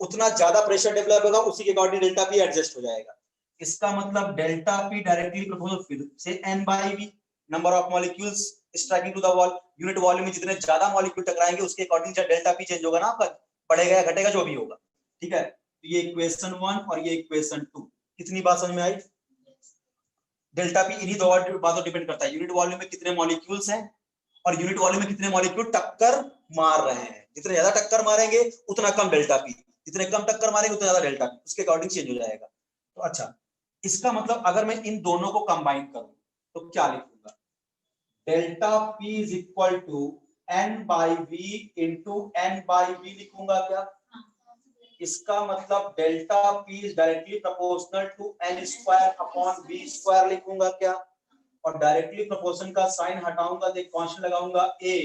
उतना ज्यादा प्रेशर डेवलप होगा, उसी के अकॉर्डिंग डेल्टा पी एडजस्ट हो जाएगा। इसका मतलब डेल्टा पी डायरेक्टली प्रोपोर्शनल से n by V, number of molecules striking to the wall. Unit volume में जितने ज्यादा मॉलिक्यूल टकराएंगे उसके अकॉर्डिंग डेल्टा पी चेंज होगा ना आपका, बढ़ेगा या घटेगा जो भी होगा। ठीक है, तो ये इक्वेशन 1 और ये इक्वेशन 2, कितनी बात समझ में आई? डेल्टा पी इन्हीं 2 बातों डिपेंड करता है, यूनिट वॉल्यूम में कितने मॉलिक्यूल्स हैं और यूनिट वॉल्यूम में कितने मॉलिक्यूल टक्कर मार रहे हैं। जितने ज्यादा टक्कर मारेंगे उतना कम डेल्टा पी, जितने कम टक्कर मारेंगे उतना ज्यादा डेल्टा पी, उसके अकॉर्डिंग चेंज हो जाएगा। तो अच्छा, इसका मतलब अगर मैं इन दोनों को कंबाइन करूं तो क्या लिखूंगा, delta P is equal to N by V into N by V लिखूंगा क्या? इसका मतलब delta P is directly proportional to N square upon V square लिखूंगा क्या? और डायरेक्टली प्रोपोर्शन का साइन हटाऊंगा तो एक कांस्टेंट लगाऊंगा a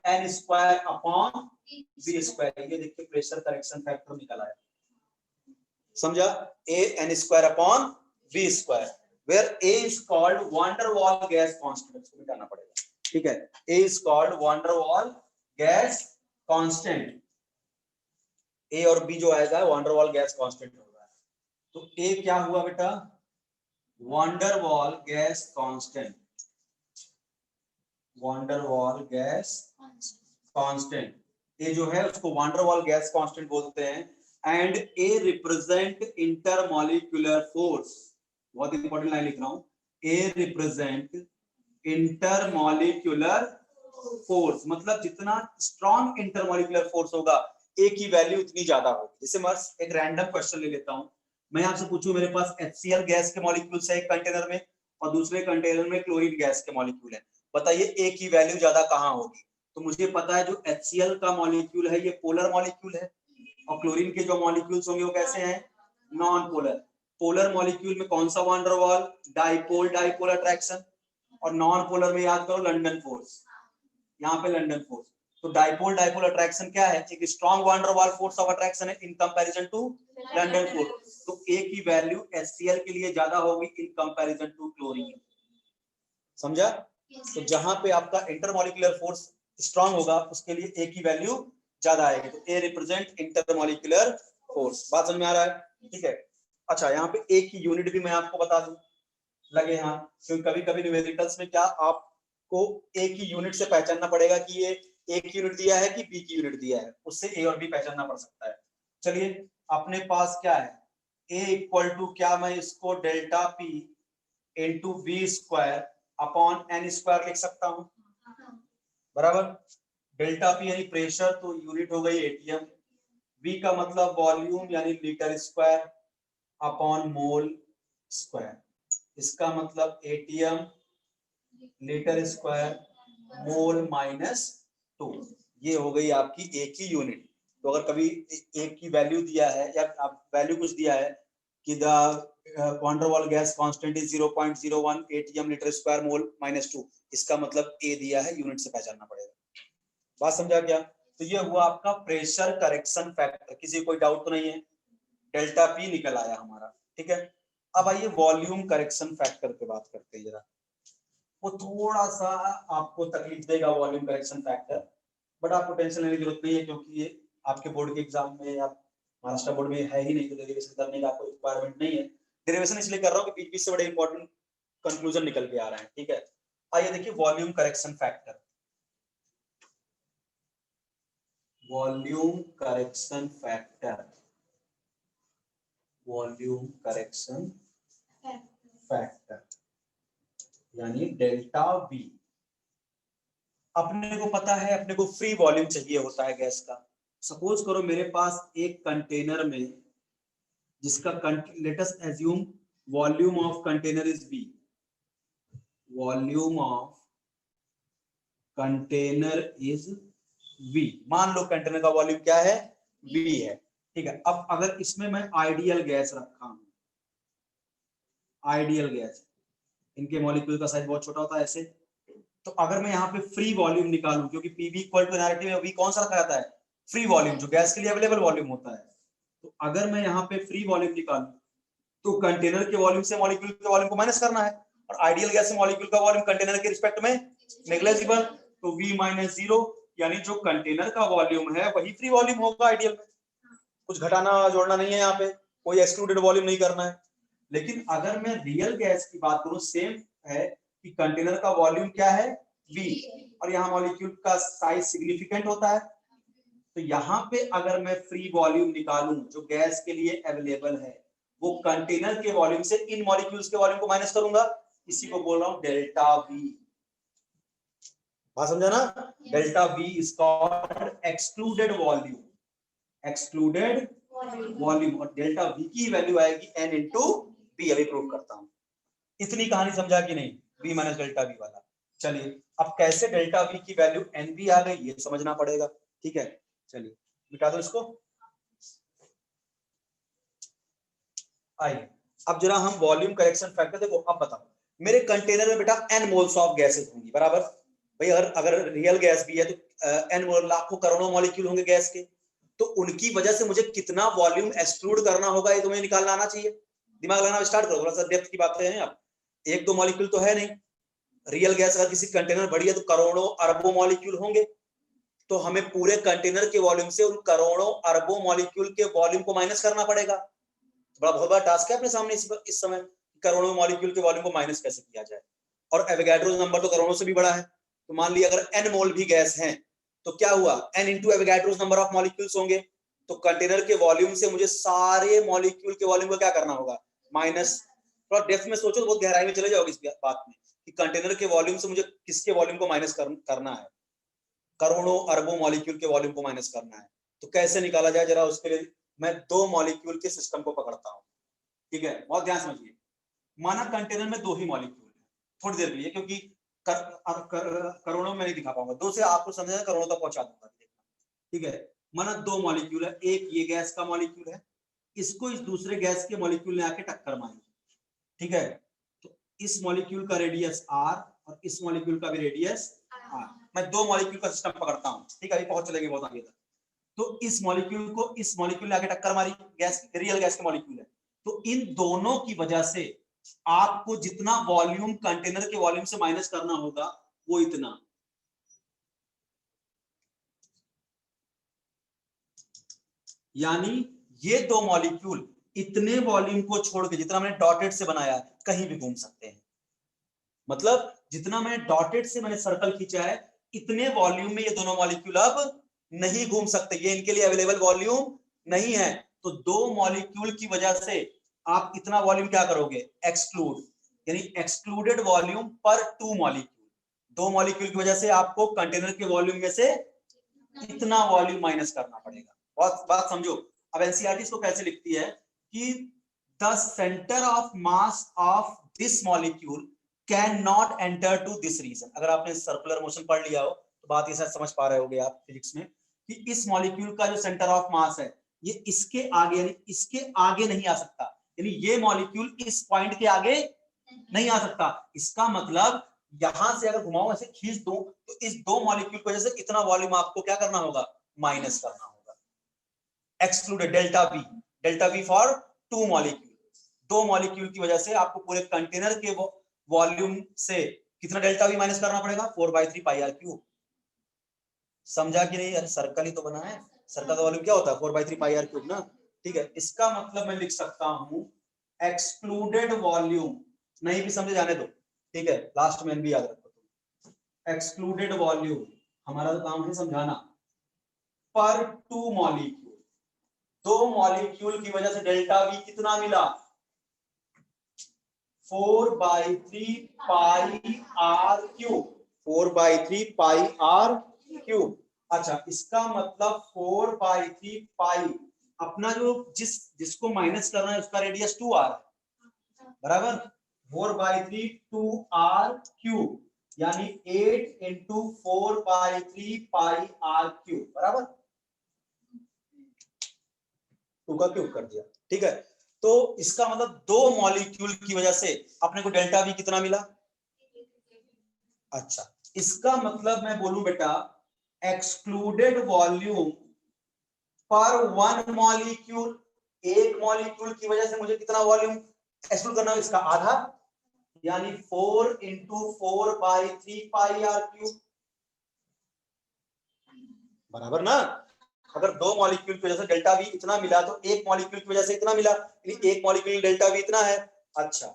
n square upon v square. ये देखिए प्रेशर करेक्शन फैक्टर निकल आया, समझा? a n square upon v square, where a is called van der वाल गैस कांस्टेंट, इसको मिटाना पड़ेगा। ठीक है, a is called van der वाल गैस कांस्टेंट, a और b जो आएगा वान डेर वाल गैस कांस्टेंट होगा। तो a क्या हुआ बेटा, वान डेर वाल गैस कांस्टेंट, वान डेर वाल गैस कांस्टेंट, ये जो है उसको वान डेर वाल गैस कांस्टेंट बोलते हैं। And A represent intermolecular force, बहुत इंपॉर्टेंट लाइन लिख रहा हूं, ए रिप्रेजेंट इंटरमॉलिक्यूलर फोर्स, मतलब जितना स्ट्रॉन्ग इंटरमॉलिक्यूलर फोर्स होगा ए की वैल्यू उतनी ज्यादा होगी। जैसे मैं एक रैंडम क्वेश्चन ले लेता हूं, मैं आपसे पूछूं मेरे पास HCl गैस के मॉलिक्यूल्स है एक कंटेनर में और दूसरे कंटेनर में क्लोरीन गैस के मॉलिक्यूल है, बताइए ए की वैल्यू ज्यादा कहां होगी? तो मुझे पता है जो HCl का मॉलिक्यूल है ये पोलर मॉलिक्यूल है और क्लोरीन के जो मॉलिक्यूल्स होंगे वो कैसे हैं, नॉन पोलर। पोलर मॉलिक्यूल में कौन सा van der Waals, dipole dipole attraction, और नॉन पोलर में याद करो लंडन फोर्स, यहाँ पे लंडन फोर्स। तो डाइपोल डाइपोल अट्रैक्शन क्या है, एक strong van der Waals force of attraction है in comparison to London force. तो ए की वैल्यू HCl के लिए ज्यादा होगी इन कंपैरिजन टू क्लोरीन, समझा? तो जहां पे आपका इंटरमॉलिक्यूलर फोर्स स्ट्रॉन्ग होगा उसके लिए ए की वैल्यू ज्यादा आएगी, तो ए रिप्रेजेंट इंटरमॉलिक्यूलर फोर्स। बात समझ में आ रहा है? ठीक है। अच्छा, यहाँ पे ए की यूनिट भी मैं आपको बता दूं लगे, हाँ, क्योंकि कभी कभी न्यूमेरिकल्स में क्या आपको ए की यूनिट से पहचानना पड़ेगा कि ये ए की यूनिट दिया है कि बी की यूनिट दिया है, उससे ए और बी पहचानना पड़ सकता है। चलिए, अपने पास क्या है, ए इक्वल टू क्या, मैं इसको delta P into V square upon N square लिख सकता हूं, बराबर। डेल्टा पी यानी प्रेशर, तो यूनिट हो गई एटीएम, वी का मतलब वॉल्यूम यानी litre square upon mole square, इसका मतलब atm litre square mole minus 2, ये हो गई आपकी ए की यूनिट। तो अगर कभी ए की वैल्यू दिया है या आप वैल्यू कुछ दिया है कि द वान डेर वाल gas constant is 0.01 ATM litre square mole minus 2, इसका मतलब ए दिया है, यूनिट से पहचानना पड़ेगा। बात समझा क्या? तो ये हुआ आपका प्रेशर करेक्शन फैक्टर, किसी कोई डाउट तो नहीं है? डेल्टा पी निकल आया हमारा, ठीक है। अब आइए वॉल्यूम करेक्शन फैक्टर पे बात करते हैं जरा। वो थोड़ा सा आपको तकलीफ देगा वॉल्यूम करेक्शन फैक्टर, बट आपको टेंशन लेने की जरूरत नहीं है, क्योंकि ये आपके बोर्ड के एग्जाम में या महाराष्ट्र बोर्ड में है ही नहीं, तो डेरिवेशन करने का कोई रिक्वायरमेंट नहीं है। डेरिवेशन इसलिए कर रहा हूँ कि बीच से बड़े इंपॉर्टेंट कंक्लूजन निकल के आ रहे हैं, ठीक है। आइए देखिए volume correction factor, volume correction factor, volume correction factor यानी डेल्टा वी। अपने को पता है, अपने को फ्री वॉल्यूम चाहिए होता है गैस का। सपोज करो मेरे पास एक कंटेनर में, जिसका let us assume volume of container is V, volume of container is V, मान लो कंटेनर का वॉल्यूम क्या है, वी है, ठीक है। अब अगर इसमें मैं आइडियल गैस रखा हूं, आइडियल गैस, इनके मॉलिक्यूल का साइज बहुत छोटा होता है ऐसे, तो अगर मैं यहाँ पे फ्री वॉल्यूम निकालूं, क्योंकि पीवी इक्वल टू एनआरटी में वी कौन सा रखा जाता है, फ्री वॉल्यूम, जो गैस के लिए अवेलेबल वॉल्यूम होता है। तो अगर मैं यहाँ पे फ्री वॉल्यूम निकालूं, तो कंटेनर के वॉल्यूम से मॉलिक्यूल के वॉल्यूम को माइनस करना है, और आइडियल गैस से मॉलिक्यूल का वॉल्यूम कंटेनर के रिस्पेक्ट में नेग्लिजिबल, तो v माइनस 0, यानी जो कंटेनर का वॉल्यूम है वही फ्री वॉल्यूम होगा आइडियल में, कुछ घटाना जोड़ना नहीं है यहाँ पे, कोई एक्सक्लूडेड वॉल्यूम नहीं करना है। लेकिन अगर मैं रियल गैस की बात करूं, सेम है कि कंटेनर का वॉल्यूम क्या है, v, और यहाँ मॉलिक्यूल का साइज सिग्निफिकेंट होता है। तो यहाँ पे अगर मैं फ्री वॉल्यूम निकालूं जो गैस के लिए अवेलेबल है, वो कंटेनर के वॉल्यूम से इन मॉलिक्यूल्स के वॉल्यूम को माइनस करूंगा, इसी को बोल रहा हूं डेल्टा वी। बात समझा ना? Delta we is called excluded volume, excluded volume, और डेल्टा वी की वैल्यू आएगी n इंटू बी। अभी प्रूव करता हूं। इतनी कहानी समझा कि नहीं, v माइनस डेल्टा वी वाला। चलिए, अब कैसे डेल्टा वी की वैल्यू nb आ गई ये समझना पड़ेगा, ठीक है। चलिए मिटा दो इसको। आइए अब जरा हम वॉल्यूम करेक्शन फैक्टर देखो। अब बताओ, मेरे कंटेनर में बेटा n मोल्स ऑफ गैसेस होंगी, बराबर। भाई अगर रियल गैस भी है तो n मोल, लाखों करोड़ों मॉलिक्यूल होंगे गैस के, तो उनकी वजह से मुझे कितना वॉल्यूम एक्सक्लूड करना होगा ये तुम्हें निकालना आना चाहिए। दिमाग लगाना स्टार्ट करो, थोड़ा सा डेप्थ की बातें हैं। अब एक दो मॉलिक्यूल तो है नहीं, रियल गैस अगर किसी कंटेनर भरी है तो करोड़ों अरबों मॉलिक्यूल होंगे, तो हमें पूरे कंटेनर के वॉल्यूम से उन करोड़ों अरबों मॉलिक्यूल के वॉल्यूम को माइनस करना पड़ेगा। बहुत बड़ा टास्क है अपने सामने इस समय, करोड़ों मॉलिक्यूल के वॉल्यूम को माइनस कैसे किया जाए। और एवोगाड्रो नंबर तो करोड़ों से भी बड़ा है, तो मान लिया अगर n मोल भी गैस है तो क्या हुआ, n into Avogadro number of molecules होंगे, तो कंटेनर के वॉल्यूम से मुझे सारे मॉलिक्यूल के वॉल्यूम को क्या करना होगा, माइनस। थोड़ा डेप्थ में सोचो, बहुत गहराई में चले जाओगे इस बात में कि कंटेनर के वॉल्यूम से मुझे किसके वॉल्यूम को माइनस करना है, करोड़ों अरबों मॉलिक्यूल के वॉल्यूम को माइनस करना है। तो कैसे निकाला जाए, जरा उसके लिए मैं दो मॉलिक्यूल के सिस्टम को पकड़ता हूं, ठीक है। बहुत ध्यान समझिए। माना कंटेनर में दो ही मॉलिक्यूल है, थोड़ी देर के लिए, क्योंकि करोड़ों में नहीं दिखा पाऊंगा, दो से आपको समझना करोड़ों तक पहुंचा दूंगा, ठीक है। माना दो मॉलिक्यूल है, एक ये गैस का मॉलिक्यूल है इसको इस दूसरे गैस के मॉलिक्यूल ने आके टक्कर मारी, ठीक है, तो इस मॉलिक्यूल का रेडियस r और इस मॉलिक्यूल का भी रेडियस r, मैं दो मॉलिक्यूल का सिस्टम पकड़ता हूं, ठीक है, अभी पहुंच चलेंगे बहुत आगे तक। तो इस मॉलिक्यूल को इस मॉलिक्यूल ने आके टक्कर मारी, गैस रियल गैस के मॉलिक्यूल है, तो इन दोनों की वजह से आपको जितना वॉल्यूम कंटेनर के वॉल्यूम से माइनस करना होगा वो इतना, यानी ये दो मॉलिक्यूल इतने वॉल्यूम को छोड़ के, जितना मैंने डॉटेड से बनाया है, कहीं भी घूम सकते हैं। मतलब जितना मैंने डॉटेड से मैंने सर्कल खींचा है, इतने वॉल्यूम में ये दोनों मॉलिक्यूल अब नहीं घूम सकते, ये इनके लिए अवेलेबल वॉल्यूम नहीं है। तो दो मॉलिक्यूल की वजह से आप इतना वॉल्यूम क्या करोगे, एक्सक्लूड, यानी एक्सक्लूडेड वॉल्यूम पर टू मॉलिक्यूल, दो मॉलिक्यूल की वजह से आपको कंटेनर के वॉल्यूम में से इतना वॉल्यूम माइनस करना पड़ेगा। बहुत बात समझो। अब एनसीईआरटी इसको कैसे लिखती है कि the centre of mass of this molecule can not enter to this region. अगर आपने सर्कुलर मोशन पढ़ लिया हो तो बात ये शायद समझ पा रहे होगे आप फिजिक्स में, कि इस मॉलिक्यूल का जो सेंटर ऑफ मास है ये इसके आगे, यानी इसके आगे नहीं आ सकता, यानी ये मॉलिक्यूल इस पॉइंट के आगे नहीं आ सकता। इसका मतलब यहां से अगर घुमाओ ऐसे खींच दो तो इस दो मॉलिक्यूल की वजह से इतना वॉल्यूम आपको क्या करना होगा, माइनस करना होगा। Excluded delta we for two molecule, दो मॉलिक्यूल की वजह से आपको पूरे कंटेनर के वॉल्यूम से कितना डेल्टा वी माइनस करना पड़ेगा, 4/3 पाई आर क्यूब। समझा कि नहीं? अरे सर्कल ही तो बना है, सर्कल का वॉल्यूम क्या होता है, 4/3 पाई आर क्यूब ना, ठीक है। इसका मतलब मैं लिख सकता हूं एक्सक्लूडेड वॉल्यूम, नहीं भी समझे जाने दो, ठीक है, लास्ट में भी याद रखो। एक्सक्लूडेड वॉल्यूम हमारा तो काम है समझाना, पर टू मॉलिक्यूल, दो मॉलिक्यूल की वजह से डेल्टा वी कितना मिला, 4/3 pi R cube, 4/3 pi R cube. अच्छा, इसका मतलब 4/3 पाई, अपना जो जिसको माइनस करना है उसका रेडियस 2r, बराबर, 4/3 2r क्यूब, यानी 8 इंटू 4/3 पाई आर क्यूब, बराबर, 2 का क्यूब कर दिया, ठीक है। तो इसका मतलब दो मॉलिक्यूल की वजह से अपने को डेल्टा वी कितना मिला। अच्छा, इसका मतलब मैं बोलूं बेटा एक्सक्लूडेड वॉल्यूम पर वन मॉलिक्यूल, एक मॉलिक्यूल की वजह से मुझे कितना वॉल्यूम एक्सक्लूड करना है, इसका आधा, यानी 4 इंटू 4/3 पाई आर क्यूब, बराबर ना। अगर दो मॉलिक्यूल की वजह से डेल्टा वी इतना मिला तो एक मॉलिक्यूल की वजह से इतना मिला, यानी एक मॉलिक्यूल डेल्टा वी इतना है। अच्छा,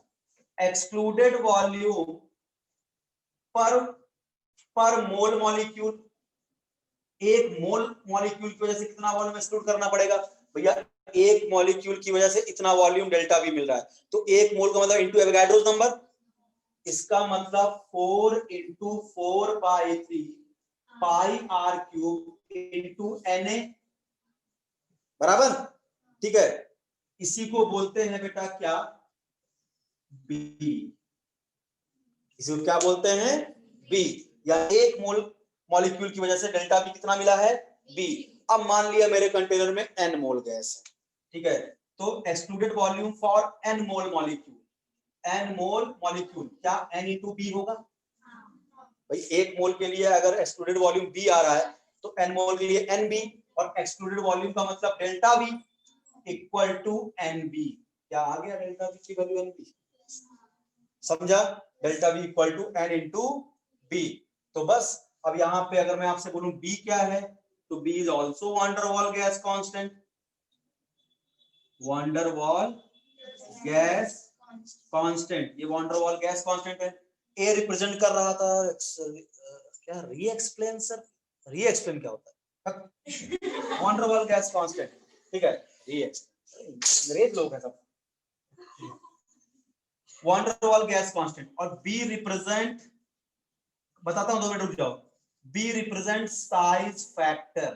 एक्सक्लूडेड वॉल्यूम पर मोल मॉलिक्यूल, एक मोल मॉलिक्यूल की वजह से कितना वॉल्यूम एक्सक्लूड करना पड़ेगा भैया, एक मॉलिक्यूल की वजह से इतना वॉल्यूम डेल्टा वी मिल रहा है, तो एक मोल का मतलब इनटू एवोगाड्रोस नंबर, इसका मतलब 4 into 4/3 pi R cube into Na, बराबर, ठीक है। इसी को बोलते हैं बेटा क्या, बी, इसी को क्या बोलते हैं, बी, या एक मोल मॉलिक्यूल की वजह से डेल्टा बी कितना मिला है, बी। अब मान लिया मेरे कंटेनर में n मोल गैस है, ठीक है, तो excluded volume for n mole molecule, n mole molecule क्या n इंटू बी होगा भाई, एक मोल के लिए अगर एक्सक्लूडेड वॉल्यूम बी आ रहा है तो n मोल के लिए nb, और एक्सक्लूडेड वॉल्यूम का मतलब delta V equal to nb, क्या आ गया डेल्टा वी की वैल्यू nb, समझा, delta V equal to n into B. तो बस अब यहाँ पे अगर मैं आपसे बोलूं बी क्या है, तो B is also van der Waals gas constant, van der Waals gas constant, ये वांडरवॉल गैस कांस्टेंट है। ए रिप्रेजेंट कर रहा था क्या, री एक्सप्लेन सर, री एक्सप्लेन क्या होता है, वांडरवॉल गैस कांस्टेंट, ठीक है, री एक्सप्लेन, अंग्रेज लोग हैं सब, वांडरवॉल गैस कांस्टेंट। और बी रिप्रेजेंट, बताता हूं 2 मिनट रुक जाओ, B represent size factor,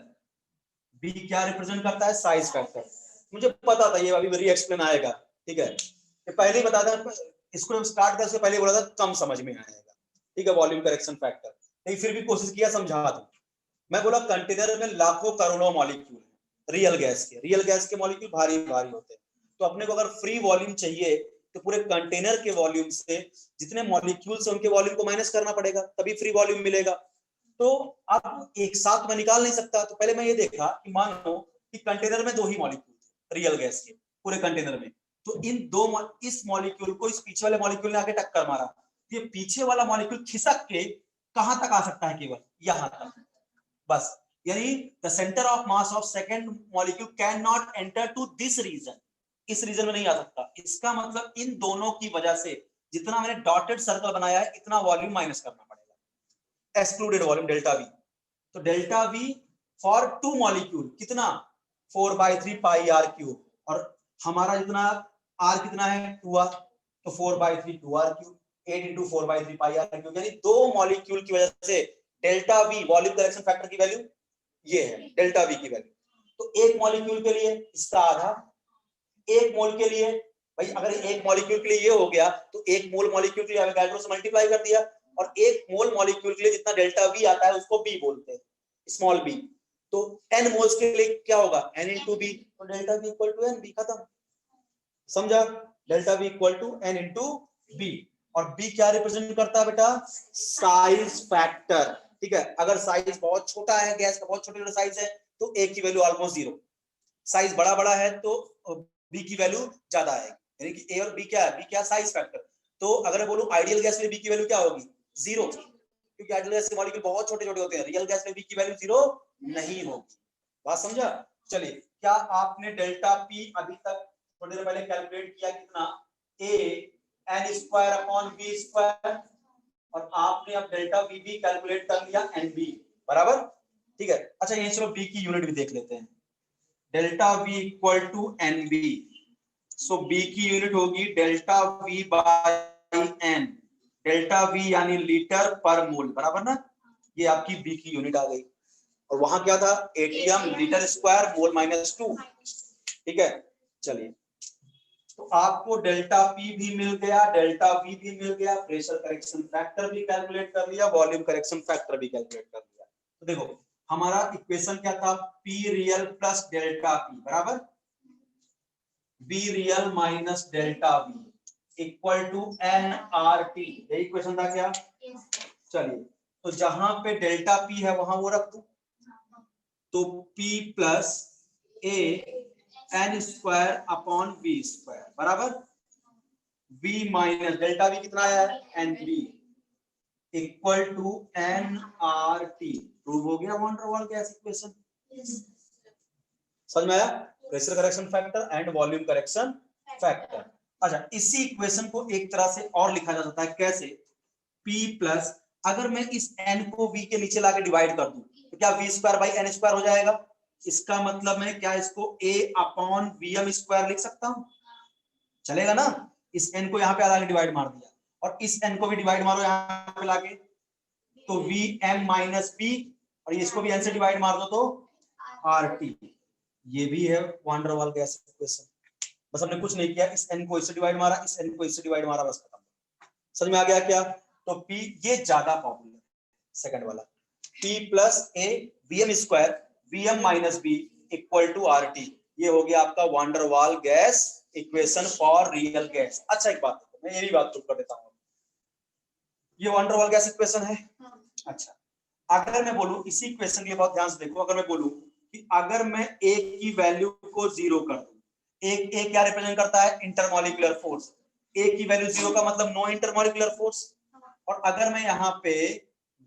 B क्या रिप्रेजेंट करता है, साइज फैक्टर। मुझे पता था ये अभी री एक्सप्लेन आएगा, ठीक है, ये पहले ही बता था, इसको स्टार्ट करने से पहले बोला था कम समझ में आएगा, ठीक है, वॉल्यूम करेक्शन फैक्टर, लेकिन फिर भी कोशिश किया समझा दूं। मैं बोला कंटेनर में लाखों करोड़ों मॉलिक्यूल है, रियल गैस के मॉलिक्यूल भारी भारी होते हैं। तो अपने को अगर फ्री वॉल्यूम चाहिए तो पूरे कंटेनर के वॉल्यूम से जितने मॉलिक्यूल्स हैं उनके वॉल्यूम को माइनस करना पड़ेगा, तभी फ्री वॉल्यूम मिलेगा। तो आप एक साथ में निकाल नहीं सकता। तो पहले मैं ये देखा कि मान लो कि कंटेनर में 2 ही मॉलिक्यूल थे रियल गैस के पूरे कंटेनर में, तो इस मॉलिक्यूल को इस पीछे वाले मॉलिक्यूल ने आके टक्कर मारा, ये पीछे वाला मॉलिक्यूल खिसक के कहां तक आ सकता है, केवल यहां तक बस। यानी the centre of mass of second molecule can not enter to this region, इस रीजन में नहीं आ सकता। इसका मतलब इन दोनों की वजह से जितना मैंने डॉटेड सर्कल बनाया है इतना वॉल्यूम माइनस करना पड़ेगा, एक्सक्लूडेड वॉल्यूम डेल्टा वी। तो डेल्टा वी फॉर 2 मॉलिक्यूल कितना 4/3 पाई आर क्यूब, और हमारा जितना आर कितना है 2r, तो 4/3 2r cube, 8 into 4/3 pi R cube. यानी 2 मॉलिक्यूल की वजह से डेल्टा वी वॉल्यूम करेक्शन फैक्टर की वैल्यू ये है डेल्टा वी की वैल्यू। तो एक मॉलिक्यूल के लिए इसका आधा, एक मोल के लिए भाई अगर एक मॉलिक्यूल के लिए ये हो गया तो एक मोल मॉलिक्यूल के लिए एवोगाड्रो से मल्टीप्लाई कर दिया, और एक मोल मॉलिक्यूल के लिए जितना डेल्टा वी आता है उसको बी बोलते हैं, स्मॉल बी। तो n मोल्स के लिए क्या होगा n into b, तो delta v equal to n, b खत्म। समझा? Delta v equal to n into b, और b क्या रिप्रेजेंट करता है बेटा, साइज फैक्टर। ठीक है, अगर साइज बहुत छोटा है, गैस का बहुत छोटा साइज है तो a की वैल्यू ऑलमोस्ट 0, साइज बड़ा बड़ा है तो b की वैल्यू ज्यादा आएगी। यानी कि a और b क्या है, b क्या साइज फैक्टर। तो अगर मैं बोलूं आइडियल गैस में b की वैल्यू क्या होगी 0, क्योंकि आइडियल गैस के मॉलिक्यूल बहुत छोटे छोटे होते हैं। रियल गैस में b की वैल्यू 0 नहीं होगी। बात समझा? चलिए, क्या आपने डेल्टा p अभी तक थोड़ी देर पहले कैलकुलेट किया कितना, a n square upon v square, और आपने अब डेल्टा v भी कैलकुलेट कर लिया nb बराबर। ठीक है, अच्छा ये चलो b की यूनिट भी देख लेते हैं। Delta v equal to nb, so b की यूनिट होगी delta v by n, delta v यानी लीटर पर मोल, बराबर ना। ये आपकी b की यूनिट आ गई, और वहां क्या था ATM litre square mole minus 2। ठीक है, चलिए, तो आपको डेल्टा पी भी मिल गया, डेल्टा वी भी मिल गया, प्रेशर करेक्शन फैक्टर भी कैलकुलेट कर लिया, वॉल्यूम करेक्शन फैक्टर भी कैलकुलेट कर लिया। तो देखो हमारा इक्वेशन क्या था, P real plus delta P बराबर B real minus delta V equal to N R T, यही इक्वेशन था क्या? चलिए, तो जहां पे डेल्टा पी है वहां वो रख दू, तो P plus A N square upon B square बराबर V माइनस डेल्टा V कितना आया है N B equal to N R T. Prove हो गया वॉन डर वाल गैस इक्वेशन। समझ में आया? Pressure correction factor and volume correction factor. अच्छा, इसी इक्वेशन को एक तरह से और लिखा जा सकता है, कैसे? P प्लस, अगर मैं इस n को v के नीचे लाके डिवाइड कर दूं तो क्या v square by N square हो जाएगा। इसका मतलब मैं क्या इसको a अपॉन वीएम स्क्वायर लिख सकता हूं, चलेगा ना। इस n को यहाँ पे आगे डिवाइड मार दिया, और इस n को भी डिवाइड मारो यहाँ पे लाके, तो vm माइनस p, और इसको भी n से डिवाइड मार दो तो rt। ये भी है वॉन डर वाल गैस इक्वेशन। बस हमने कुछ नहीं किया, इस n को इससे डिवाइड मारा, इस n को इससे डिवाइड मारा, बस खत्म। समझ में आ गया क्या? तो P ये ज्यादा पॉपुलर है, सेकंड वाला P plus A Vm square Vm minus B equal to R T. ये हो गया आपका वॉन डर वाल gas equation for real gas. अच्छा, एक बात मैं ये भी बात प्रूव कर देता हूँ, ये वॉन डर वाल गैस इक्वेशन है। अच्छा, अगर मैं बोलूं इसी इक्वेशन के लिए बहुत ध्यान से देखो, अगर मैं बोलूं कि अगर मैं ए की वैल्यू को 0 कर दूं, ए क्या रिप्रेजेंट करता है, इंटरमॉलिक्यूलर फोर्स। ए की वैल्यू 0 का मतलब नो इंटरमॉलिक्यूलर फोर्स। और अगर मैं यहाँ पे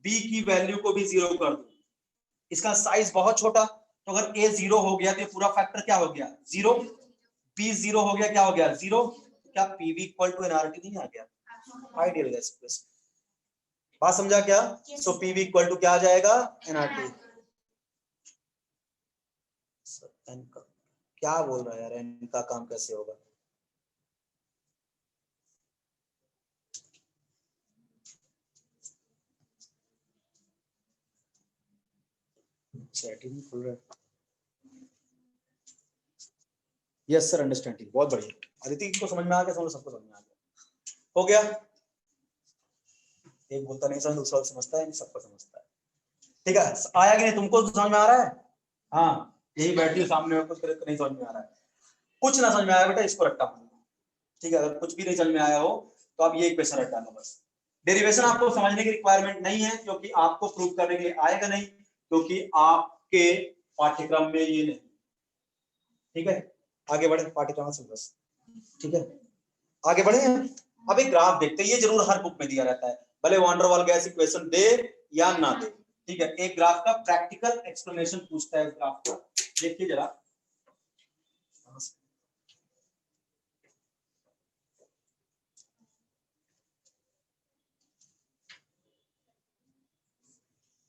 बी की वैल्यू को भी 0 कर दूं, इसका साइज बहुत छोटा, तो अगर ए 0 हो गया तो पूरा फैक्टर क्या हो गया 0, बी 0 हो गया क्या हो गया 0, क्या पीवी इक्वल टू एनआरटी नहीं आ गया, आइडियल गैस इक्वेशन। बात समझा क्या? सो पीवी इक्वल टू क्या आ जाएगा एनआरटी। क्या बोल रहा है यार, इनका काम कैसे होगा? चैटिंग खुल रहा है। यस सर, अंडरस्टैंडिंग, बहुत बढ़िया। अदिति को समझ में आ गया, सबको समझ में आ गया, हो गया। एक बोलता नहीं समझ, दूसरा समझता है, सबको समझता है। ठीक है, आया कि नहीं तुमको समझ में आ रहा है? हाँ, यही बैठी हो सामने में, कुछ नहीं समझ में आ रहा है, कुछ ना समझ में आया बेटा इसको रट्टा मारो, ठीक है। अगर कुछ भी नहीं समझ में आया हो तो आप ये इक्वेशन रट डालो बस। डेरिवेशन आपको समझने की रिक्वायरमेंट नहीं है, क्योंकि आपको प्रूव करने के लिए आएगा नहीं, क्योंकि आपके पाठ्यक्रम में ये नहीं, ठीक है। आगे बढ़े पाठ्यक्रम से बस, ठीक है, आगे बढ़े। अब एक ग्राफ देखते हैं, ये जरूर हर बुक में दिया रहता है, भले वैन डर वाल गैस इक्वेशन दे या ना दे, ठीक है। एक ग्राफ का प्रैक्टिकल एक्सप्लेनेशन पूछता है, ग्राफ का देखिए जरा।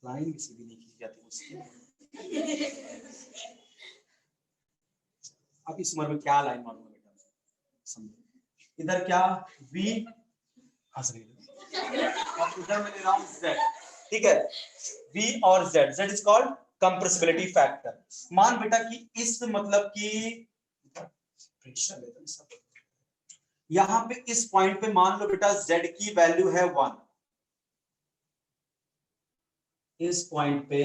लाइन भी सीधी नहीं खींची जाती मुझसे। अब इस उम्र में क्या लाइन मारूंगा बेटा, समझो। इधर क्या v हंस रही है, अब इधर मैं ले रहा हूं z, ठीक है। v और z is called compressibility factor. मान बेटा कि इस मतलब कि यहां पे इस पॉइंट पे मान लो बेटा z की वैल्यू है 1, इस पॉइंट पे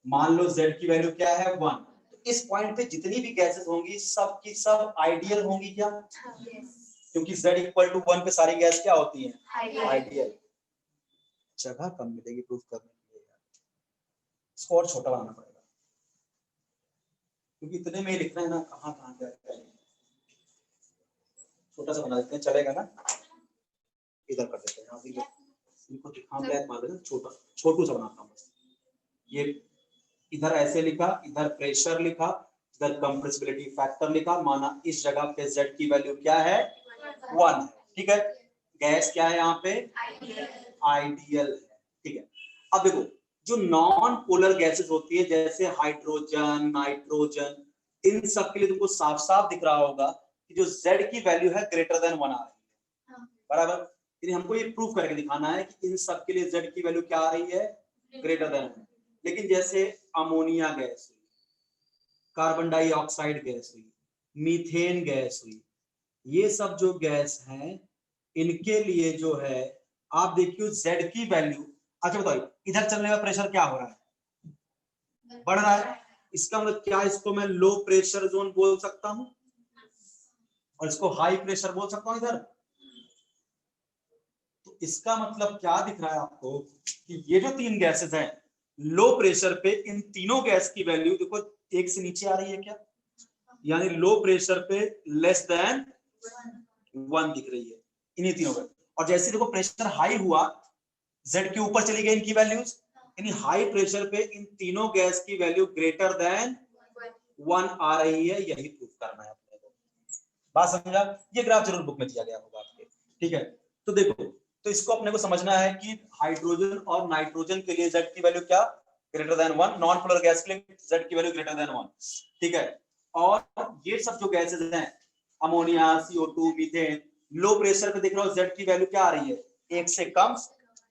मान लो z की वैल्यू क्या है 1, तो इस पॉइंट पे जितनी भी गैसेस होंगी सब की सब आइडियल होंगी क्या? क्योंकि z इक्वल टू 1 पे सारी गैस क्या होती है? आइडियल। जगह कम मिलेगी प्रूफ करने के लिए, इसको और छोटा बनाना पड़ेगा, क्योंकि इतने में ही लिखना है ना, कहां कहां क्या, छोटा सा बना देते हैं, चलेगा ना? इधर कर देते हैं, इनको दिखा ब्लैक मार देना, छोटा छोटू सा बनाता हूं बस। ये इधर ऐसे लिखा, इधर प्रेशर लिखा, इधर कंप्रेसिबिलिटी फैक्टर लिखा, माना इस जगह पे z की वैल्यू क्या है? 1 है, ठीक है। गैस क्या है यहाँ पे? आइडियल है, ठीक है। अब देखो जो नॉन पोलर गैसेस होती है जैसे हाइड्रोजन, नाइट्रोजन, इन सब के लिए तुमको साफ साफ दिख रहा होगा कि जो z की वैल्यू है ग्रेटर देन 1 आ रही है, बराबर। हमको ये प्रूफ करके दिखाना है कि इन सब के लिए z की वैल्यू क्या आ रही है? Greater than 1। लेकिन जैसे अमोनिया गैस हुई, कार्बन डाइऑक्साइड गैस हुई, मीथेन गैस हुई, ये सब जो गैस हैं इनके लिए जो है आप देखिए z की वैल्यू, अच्छा बताइए इधर चलने का प्रेशर क्या हो रहा है? बढ़ रहा है। इसका मतलब क्या, इसको मैं लो प्रेशर जोन बोल सकता हूं और इसको हाई प्रेशर बोल सकता हूं इधर। तो इसका मतलब क्या दिख रहा है आपको कि ये जो तीन गैसेस हैं लो प्रेशर पे, इन तीनों गैस की वैल्यू देखो एक से नीचे आ रही है क्या, यानी लो प्रेशर पे लेस देन 1 दिख रही है इन्हीं तीनों पे। और जैसे देखो प्रेशर हाई हुआ z के ऊपर चली गई इनकी वैल्यूज, यानी हाई प्रेशर पे इन तीनों गैस की वैल्यू ग्रेटर देन 1 आ रही है, यही प्रूफ करना है अपने को। बात समझा? ये ग्राफ जरूर बुक में दिया गया होगा आपके, ठीक है। तो देखो, तो इसको अपने को समझना है कि हाइड्रोजन और नाइट्रोजन के लिए z की वैल्यू क्या? Greater than 1, non polar gas के लिए z की वैल्यू ग्रेटर देन 1, ठीक है। और ये सब जो गैसेस हैं ammonia, CO2, methane, low pressure पे देख रहे हो z की वैल्यू क्या आ रही है? 1 से कम,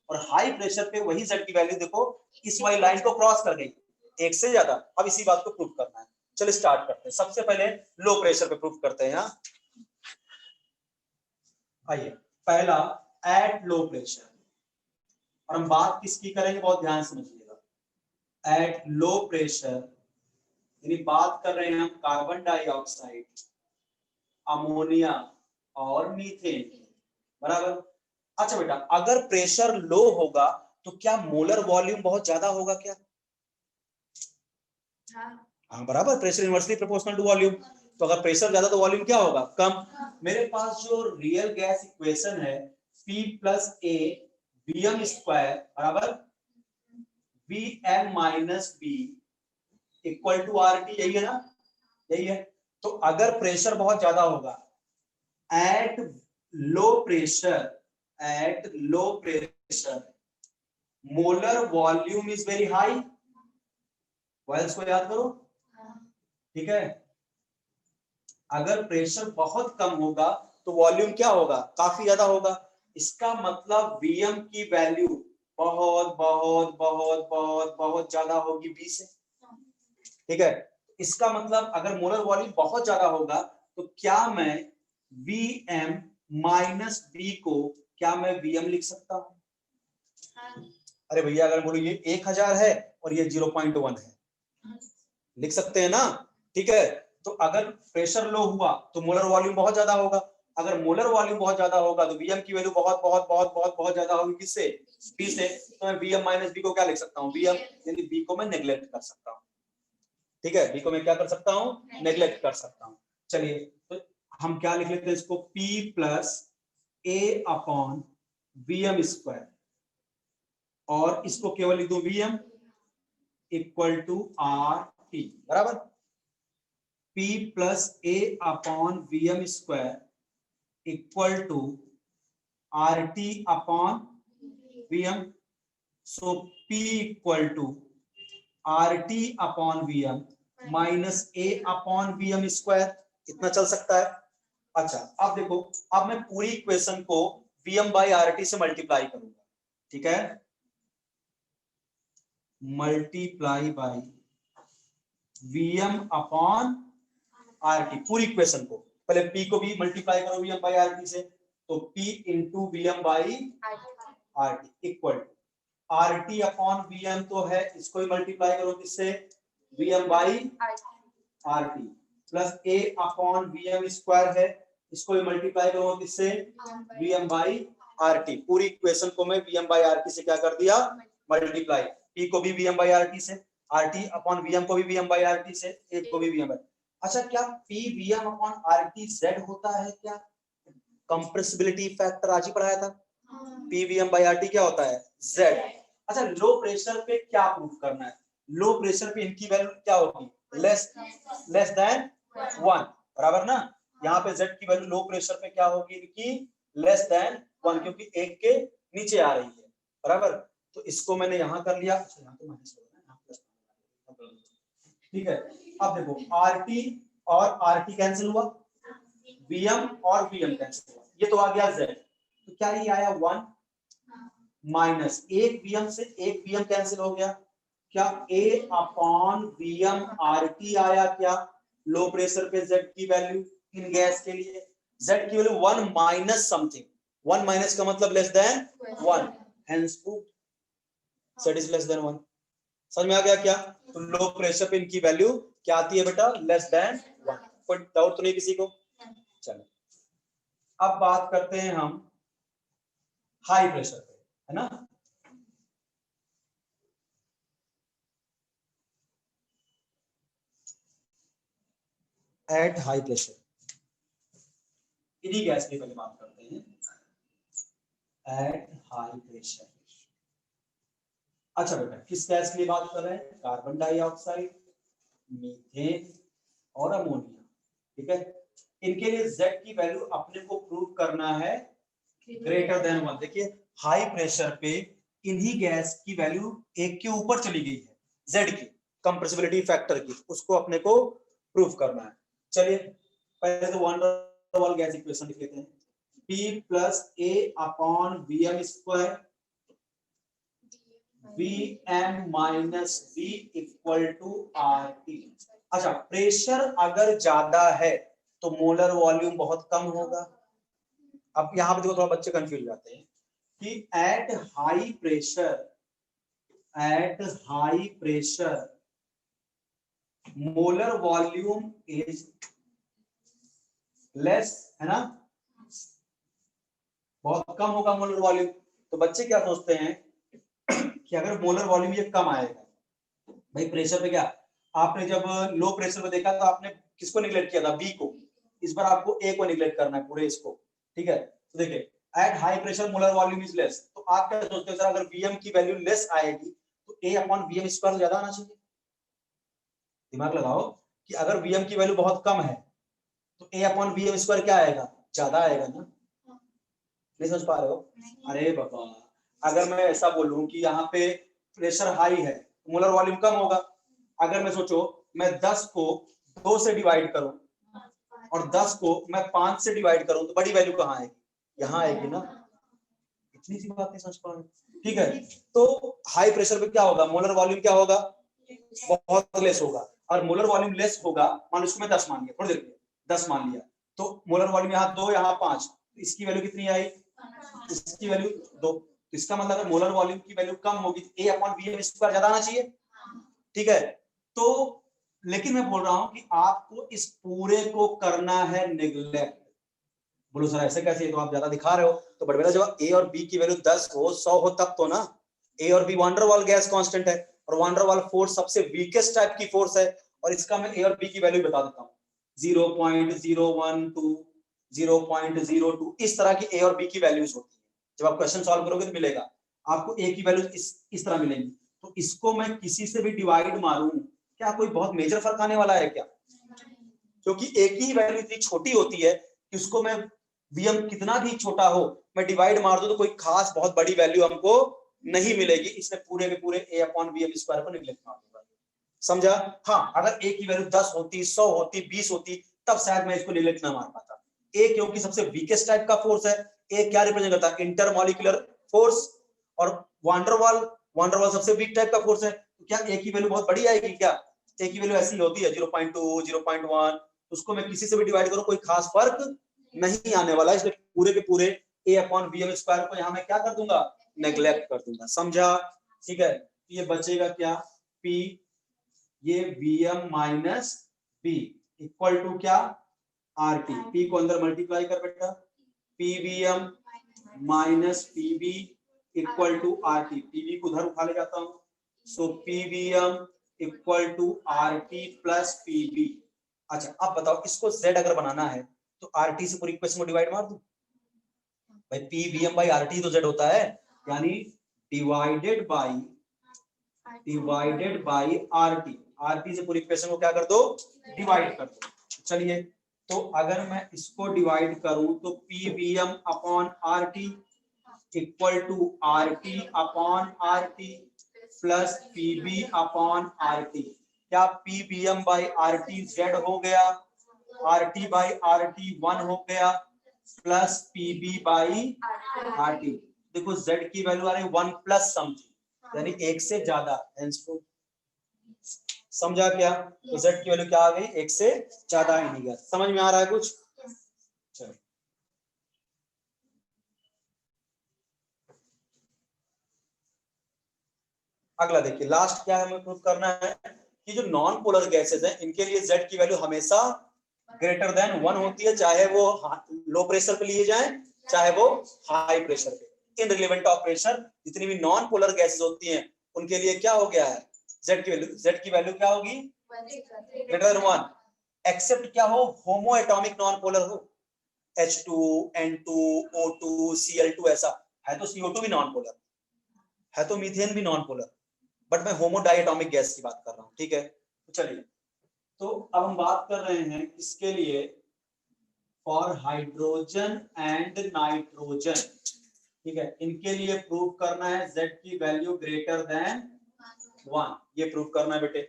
और हाई प्रेशर पे वही z की वैल्यू देखो इस वाली लाइन को क्रॉस कर गई 1 से ज्यादा। अब इसी बात को प्रूफ करना है, चलो स्टार्ट करते हैं। सबसे पहले लो प्रेशर पे प्रूफ करते हैं। यहाँ आइए, पहला एट लो प्रेशर, और हम बात किसकी करेंगे बहुत ध्यान समझिएगा। एट लो प्रेशर यानी बात कर रहे हैं हम कार्बन डाइऑक्साइड, अमोनिया और मीथेन, बराबर। अच्छा बेटा, अगर प्रेशर लो होगा तो क्या मोलर वॉल्यूम बहुत ज्यादा होगा क्या? हाँ बराबर, pressure inversely proportional to volume. तो अगर प्रेशर ज्यादा तो वॉल्यूम क्या होगा? कम। मेरे पास जो रियल गैस इक्वेशन है P + A Vm स्क्वायर बराबर Vm - B equal to RT, यही है ना? यही है। तो अगर प्रेशर बहुत ज्यादा होगा at low pressure molar volume is very high. Walls को याद करो, ठीक है। अगर प्रेशर बहुत कम होगा तो वॉल्यूम क्या होगा? काफी ज्यादा होगा। इसका मतलब Vm की वैल्यू बहुत बहुत बहुत बहुत बहुत ज्यादा होगी B से, ठीक है। इसका मतलब अगर मोलर वॉल्यूम बहुत ज्यादा होगा तो क्या मैं Vm - B को क्या मैं Vm लिख सकता हूं? अरे भैया अगर बोलो ये 1000 है और ये 0.1 है, लिख सकते हैं ना? ठीक है। तो अगर प्रेशर लो हुआ तो मोलर वॉल्यूम बहुत ज्यादा होगा, अगर मोलर वॉल्यूम बहुत ज्यादा होगा तो Vm की वैल्यू बहुत बहुत बहुत बहुत बहुत ज्यादा होगी, किससे, P से। तो मैं Vm माइनस B को क्या लिख सकता हूँ, Vm, यानी B को मैं नेग्लेक्ट कर सकता हूँ, ठीक है, B को मैं क्या कर सकता हूँ, नेग्लेक्ट कर सकता हूँ। चलिए तो हम क्या लिख लेते हैं इसको, P plus A upon Vm square, और इसको केवल लिख दो Vm इक्वल टू RT बराबर, P plus A upon Vm square equal to RT upon Vm। So P equal to RT upon Vm minus A upon Vm square, इतना चल सकता है। अच्छा अब देखो, अब मैं पूरी इक्वेशन को Vm बाई RT से मल्टीप्लाई करूंगा, ठीक है, multiply by Vm upon RT, पूरी इक्वेशन को, पहले P को भी मल्टीप्लाई करो Vm बाई RT से, तो P into Vm by RT equal to RT upon Vm तो है, इसको ही मल्टीप्लाई करो किससे, Vm by RT plus A upon Vm square है, इसको ही मल्टीप्लाई करो किससे, Vm बाई RT। पूरी इक्वेशन को मैं Vm बाई RT से क्या कर दिया, मल्टीप्लाई, P को भी Vm बाई RT से, RT अपॉन Vm को भी Vm बाई RT से, A को भी Vm बाई। अच्छा क्या P Vm upon RT Z होता है क्या, कंप्रेसिबिलिटी फैक्टर आज ही पढ़ाया था, P Vm बाई RT क्या होता है, Z। अच्छा लो प्रेशर पे क्या प्रूफ करना है, लो प्रेशर पे इनकी वैल्यू क्या होगी, लेस देन 1 बराबर ना, यहाँ पे Z की वैल्यू लो प्रेशर पे क्या होगी इनकी, लेस देन 1, क्योंकि 1 के नीचे आ रही है बराबर। तो इसको मैंने यहाँ कर लिया, यहाँ तो माइनस हो रहा है, ठीक है। अब देखो RT और RT कैंसिल हुआ, Vm और Vm कैंसिल हुआ, ये तो आ गया Z, तो क्या ये आया 1 माइनस एक Vm से एक Vm कैंसिल हो गया, क्या A अपॉन Vm RT आया क्या, लो प्रेशर पे Z की वैल्यू इन गैस के लिए, Z की वैल्यू 1 माइनस समथिंग, 1 माइनस का मतलब less than 1, hence proved Z is less than 1। समझ में आ गया क्या, तो लो प्रेशर पे इनकी वैल्यू क्या आती है बेटा, लेस देन 1। कोई डाउट तो नहीं किसी को। चलो अब बात करते हैं हम हाई प्रेशर पे, है ना। एट हाई प्रेशर, इन्हीं गैस की पहले बात करते हैं, एट हाई प्रेशर। अच्छा बेटा किस गैस के लिए बात कर रहे हैं, कार्बन डाइऑक्साइड, मीथेन और अमोनिया, ठीक है। इनके लिए Z की वैल्यू अपने को प्रूव करना है ग्रेटर देन 1। देखिए हाई प्रेशर पे इन्हीं गैस की वैल्यू 1 के ऊपर चली गई है, Z की कंप्रेसिबिलिटी फैक्टर की, उसको अपने को प्रूव करना है। चलिए पहले तो वन डबल गैस इक्वेशन लिख लेते हैं, P plus A upon Vm square Vm minus V equal to RT। अच्छा प्रेशर अगर ज्यादा है तो मोलर वॉल्यूम बहुत कम होगा। अब यहाँ पे देखो थोड़ा बच्चे कंफ्यूज जाते हैं कि at high pressure molar volume is less, है ना, बहुत कम होगा मोलर वॉल्यूम। तो बच्चे क्या सोचते हैं कि अगर मोलर वॉल्यूम ये कम आएगा, भाई प्रेशर पे क्या, आपने जब लो प्रेशर पे देखा तो आपने किसको निगलेक्ट किया था, बी को, इस बार आपको ए को निगलेक्ट करना है पूरे इसको, ठीक है। तो देखिए at high pressure molar volume is less, तो आप क्या सोचते हो सर अगर Vm की वैल्यू लेस आएगी तो A अपॉन Vm स्क्वायर ज्यादा आना चाहिए। दिमाग लगाओ कि अगर Vm की वैल्यू बहुत कम है तो A अपॉन Vm स्क्वायर क्या आएगा, ज्यादा आएगा ना, नहीं समझ पा रहे हो। अरे बाबा अगर मैं ऐसा बोलूं कि यहाँ पे प्रेशर हाई है तो मोलर वॉल्यूम कम होगा, अगर मैं सोचो मैं 10 को 2 से डिवाइड करूं और 10 को मैं 5 से डिवाइड करूं तो बड़ी वैल्यू कहाँ आएगी, यहाँ आएगी ना, इतनी सी बात नहीं समझ पा रहे, ठीक है। तो हाई प्रेशर पे क्या होगा, मोलर वॉल्यूम क्या होगा, बहुत लेस होगा, और मोलर वॉल्यूम लेस होगा, मान लो इसको मैं 10 मान लिया, थोड़ी देर 10 मान लिया, तो मोलर वॉल्यूम यहाँ 2 यहाँ 5, इसकी वैल्यू कितनी आई, इसकी वैल्यू 2, तो इसका मतलब अगर मोलर वॉल्यूम की वैल्यू कम होगी तो A अपॉन Vm स्क्वायर ज्यादा आना चाहिए, ठीक है। तो लेकिन मैं बोल रहा हूं कि आपको इस पूरे को करना है नेग्लेक्ट। बोलो सर ऐसे कैसे, तो आप ज्यादा दिखा रहे हो। तो बट बेटा जब ए और बी की वैल्यू 10 हो 100 हो तब तो ना। ए और बी वान डेर वाल गैस कांस्टेंट है और वान डेर वाल फोर्स सबसे वीकेस्ट टाइप की फोर्स है, और इसका मैं ए और बी की वैल्यू बता देता हूँ 0.012 0.02 इस तरह की ए और बी की वैल्यूज होती है। जब आप क्वेश्चन सॉल्व करोगे तो मिलेगा आपको ए की वैल्यू इस तरह मिलेंगी। तो इसको मैं किसी से भी डिवाइड मारूं, क्या कोई बहुत मेजर फर्क आने वाला है क्या? क्योंकि एक ही वैल्यू इतनी छोटी होती है कि उसको मैं वीएम कितना भी छोटा हो मैं डिवाइड मार दूं तो कोई खास बहुत बड़ी वैल्यू हमको नहीं मिलेगी। इसमें पूरे के पूरे a अपॉन वीएम स्क्वायर को निगलेक्ट मार दूंगा। समझा? हाँ, अगर a की वैल्यू 10 होती 100 होती 20 होती तब शायद मैं इसको निगलेक्ट ना मार पाता। a क्योंकि सबसे वीकेस्ट टाइप का फोर्स है, a क्या रिप्रेजेंट करता है? Intermolecular force. और वांडरवाल सबसे वीक टाइप का फोर्स है, तो क्या a की वैल्यू बहुत बड़ी आएगी क्या? a की वैल्यू ऐसी होती है 0.2 0.1, उसको मैं किसी से भी डिवाइड करूं कोई खास फर्क नहीं आने वाला, इसलिए पूरे के पूरे a अपॉन वीएम स्क्वायर को यहां मैं क्या कर दूंगा? नेग्लेक्ट कर दूंगा। समझा? ठीक है, ये बचेगा क्या? p, ये vm minus b equal to क्या? rt। p को अंदर मल्टीप्लाई कर बेटा, pvm minus pb equal to rt। pb को उधर उठा ले जाता हूं, so pvm equal to rt plus pb। अच्छा अब बताओ इसको z अगर बनाना है तो rt से पूरी इक्वेशन को डिवाइड मार दूं भाई, pvm बाई rt तो z होता है, यानी डिवाइडेड बाई rt से पूरी इक्वेशन को क्या कर दो? डिवाइड कर दो। चलिए, तो अगर मैं इसको डिवाइड करूं तो pvm upon rt equal to rt upon rt plus pb upon rt। क्या pvm बाई rt z हो गया, rt बाई rt 1 हो गया, प्लस pb बाई rt। देखो z की वैल्यू आ रही है 1 प्लस समथिंग, यानी एक से ज्यादा। समझा क्या? तो z की वैल्यू क्या आ गई? एक से ज्यादा ही नहीं गया। समझ में आ रहा है कुछ? चलो अगला देखिए, लास्ट क्या है हमें प्रूव करना है कि जो नॉन पोलर गैसेस हैं इनके लिए z की वैल्यू हमेशा ग्रेटर देन 1 होती है, चाहे वो लो प्रेशर पे लिए जाए चाहे वो हाई प्रेशर पे। इन रिलेवेंट ऑफ प्रेशर जितनी भी नॉन पोलर गैसेस होती हैं उनके लिए क्या हो गया है? z की वैल्यू क्या होगी? ग्रेटर देन 1, एक्सेप्ट क्या हो? होमो एटॉमिक नॉन पोलर हो, H2 N2 O2 Cl2 ऐसा है तो CO2 भी नॉन पोलर है, तो मीथेन भी नॉन पोलर, बट मैं होमो डायटोमिक गैस की बात कर रहा हूं। ठीक है, तो चलिए, तो अब हम बात कर रहे हैं इसके लिए फॉर हाइड्रोजन एंड नाइट्रोजन। ठीक है, इनके लिए प्रूव करना है z की वैल्यू ग्रेटर देन 1, ये प्रूव करना है बेटे।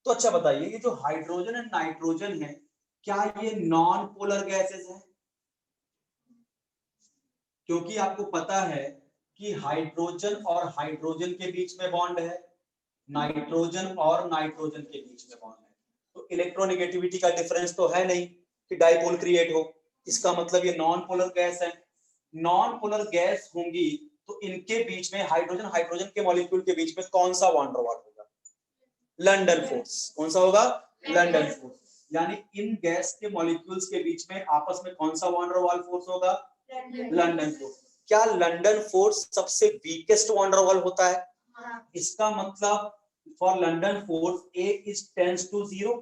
तो अच्छा बताइए, ये जो हाइड्रोजन एंड नाइट्रोजन है क्या ये नॉन पोलर गैसेस हैं? क्योंकि आपको पता है कि हाइड्रोजन और हाइड्रोजन के बीच में बॉन्ड है, नाइट्रोजन और नाइट्रोजन के बीच में बॉन्ड है, तो इलेक्ट्रोनेगेटिविटी का डिफरेंस तो है नहीं कि डाइपोल क्रिएट हो। इसका मतलब ये नॉन पोलर गैस है। नॉन पोलर गैस होंगी तो इनके बीच में हाइड्रोजन हाइड्रोजन के मॉलिक्यूल के बीच में कौन सा वॉन डर वाल होगा? London force. कौन सा होगा? London force. यानी इन गैस के मॉलिक्यूल्स के बीच में आपस में कौन सा वॉन डर वाल फोर्स होगा? London force. क्या लंडन फोर्स सबसे वीकेस्ट वॉन डर वाल होता है? इसका मतलब for London force A is tends to 0,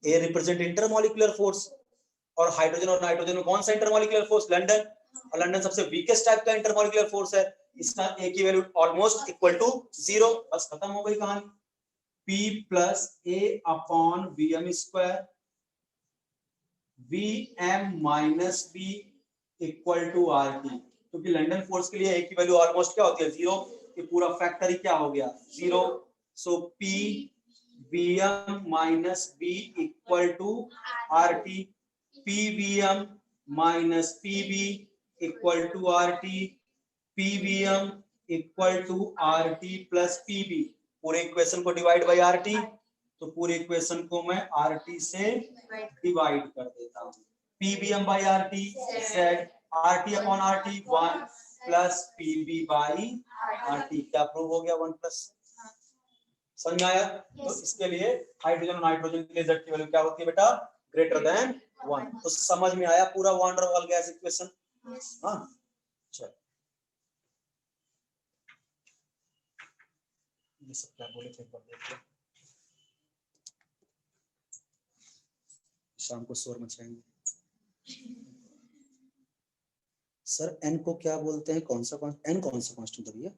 A represent intermolecular force, और हाइड्रोजन और नाइट्रोजन में कौन सा इंटरमॉलिक्यूलर फोर्स? लंडन, और लंडन सबसे वीकेस्ट टाइप का इंटरमॉलिक्यूलर फोर्स है, इसका A की वैल्यू ऑलमोस्ट इक्वल टू 0। बस खत्म हो गई कहानी। P plus A upon Vm square, Vm minus B equal to RT, क्योंकि लंडन फोर्स के लिए A की वैल्यू ऑलमोस्ट क्या होती है? 0। ये पूरा फैक्टर ही क्या हो गया? 0। So P Vm minus B equal to RT, PVM minus PB equal to RT, PVM equal to RT plus PB। पूरे इक्वेशन को डिवाइड बाय RT, तो पूरे इक्वेशन को मैं RT से डिवाइड कर देता हूँ। PVM by RT Z, RT upon RT 1 plus PB by RT। क्या प्रूव हो गया? 1 प्लस। समझ में आया? तो इसके लिए हाइड्रोजन और नाइट्रोजन के लिए Z की वैल्यू क्या होती है बेटा? Greater than 1। तो समझ में आया पूरा वान डेर वाल गैस इक्वेशन? हाँ चल, ये सब क्या बोले थे देखिए, शाम को शोर मचाएंगे। सर एन को क्या बोलते हैं? कौन सा एन कौन सा कांस्टेंट है भैया?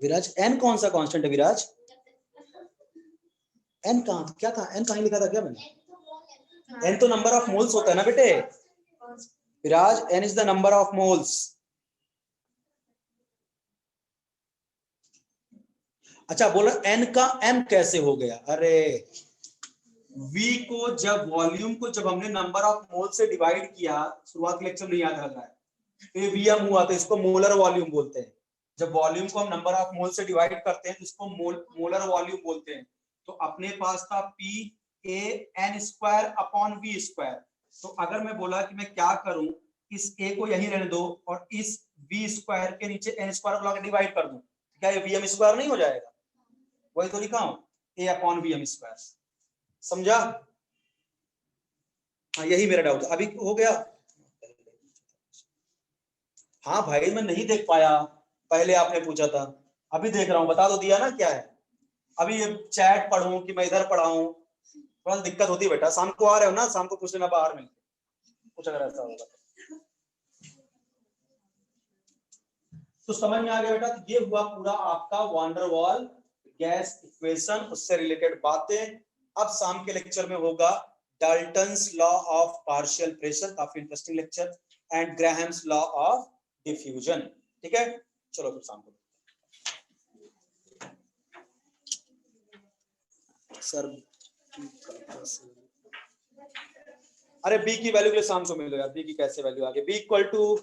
विराज एन कौन सा कांस्टेंट है विराज? एन कहाँ, क्या था एन कहीं लिखा था क्या मैंने? एन तो नंबर ऑफ मोल्स होता है ना बेटे Viraj, N is the number of moles. अच्छा बोलो एन का एम कैसे हो गया? अरे V को जब वॉल्यूम को जब हमने नंबर ऑफ मोल से डिवाइड किया, शुरुआत के लेक्चर में याद रखा है, तो ये Vm हुआ, तो इसको मोलर वॉल्यूम बोलते हैं। जब वॉल्यूम को हम नंबर ऑफ मोल से डिवाइड करते हैं तो इसको मोलर वॉल्यूम बोलते हैं। तो अपने पास था P(a)n² अपॉन V²। तो अगर मैं बोला कि मैं क्या करूं, इस a को यहीं रहने दो और इस V² के नीचे n² को लाकर डिवाइड कर दूं, क्या ये Vm² नहीं हो जाएगा? वही तो लिखा हूं, a/Vm²। समझा? हाँ यही मेरा डाउट अभी हो गया। हाँ भाई मैं नहीं देख पाया, पहले आपने पूछा था, अभी देख रहा हूँ, बता दो दिया ना क्या है। अभी ये चैट पढ़ूं कि मैं इधर पढ़ाऊं, थोड़ा दिक्कत होती है बेटा। शाम को आ रहे हो ना, शाम को पूछ लेना बाहर मिलकर, कुछ अगर ऐसा होगा तो। समझ में आ गया बेटा? तो ये हुआ पूरा आपका वान डेर वाल गैस इक्वेशन, उससे रिलेटेड बातें। अब शाम के लेक्चर में होगा Dalton's law of partial pressure, काफी interesting lecture, and Graham's law of diffusion. ठीक है, चलो फिर शाम को। सर अरे बी की वैल्यू के लिए शाम को मिलो यार, बी की कैसे वैल्यू आ गई? B equal to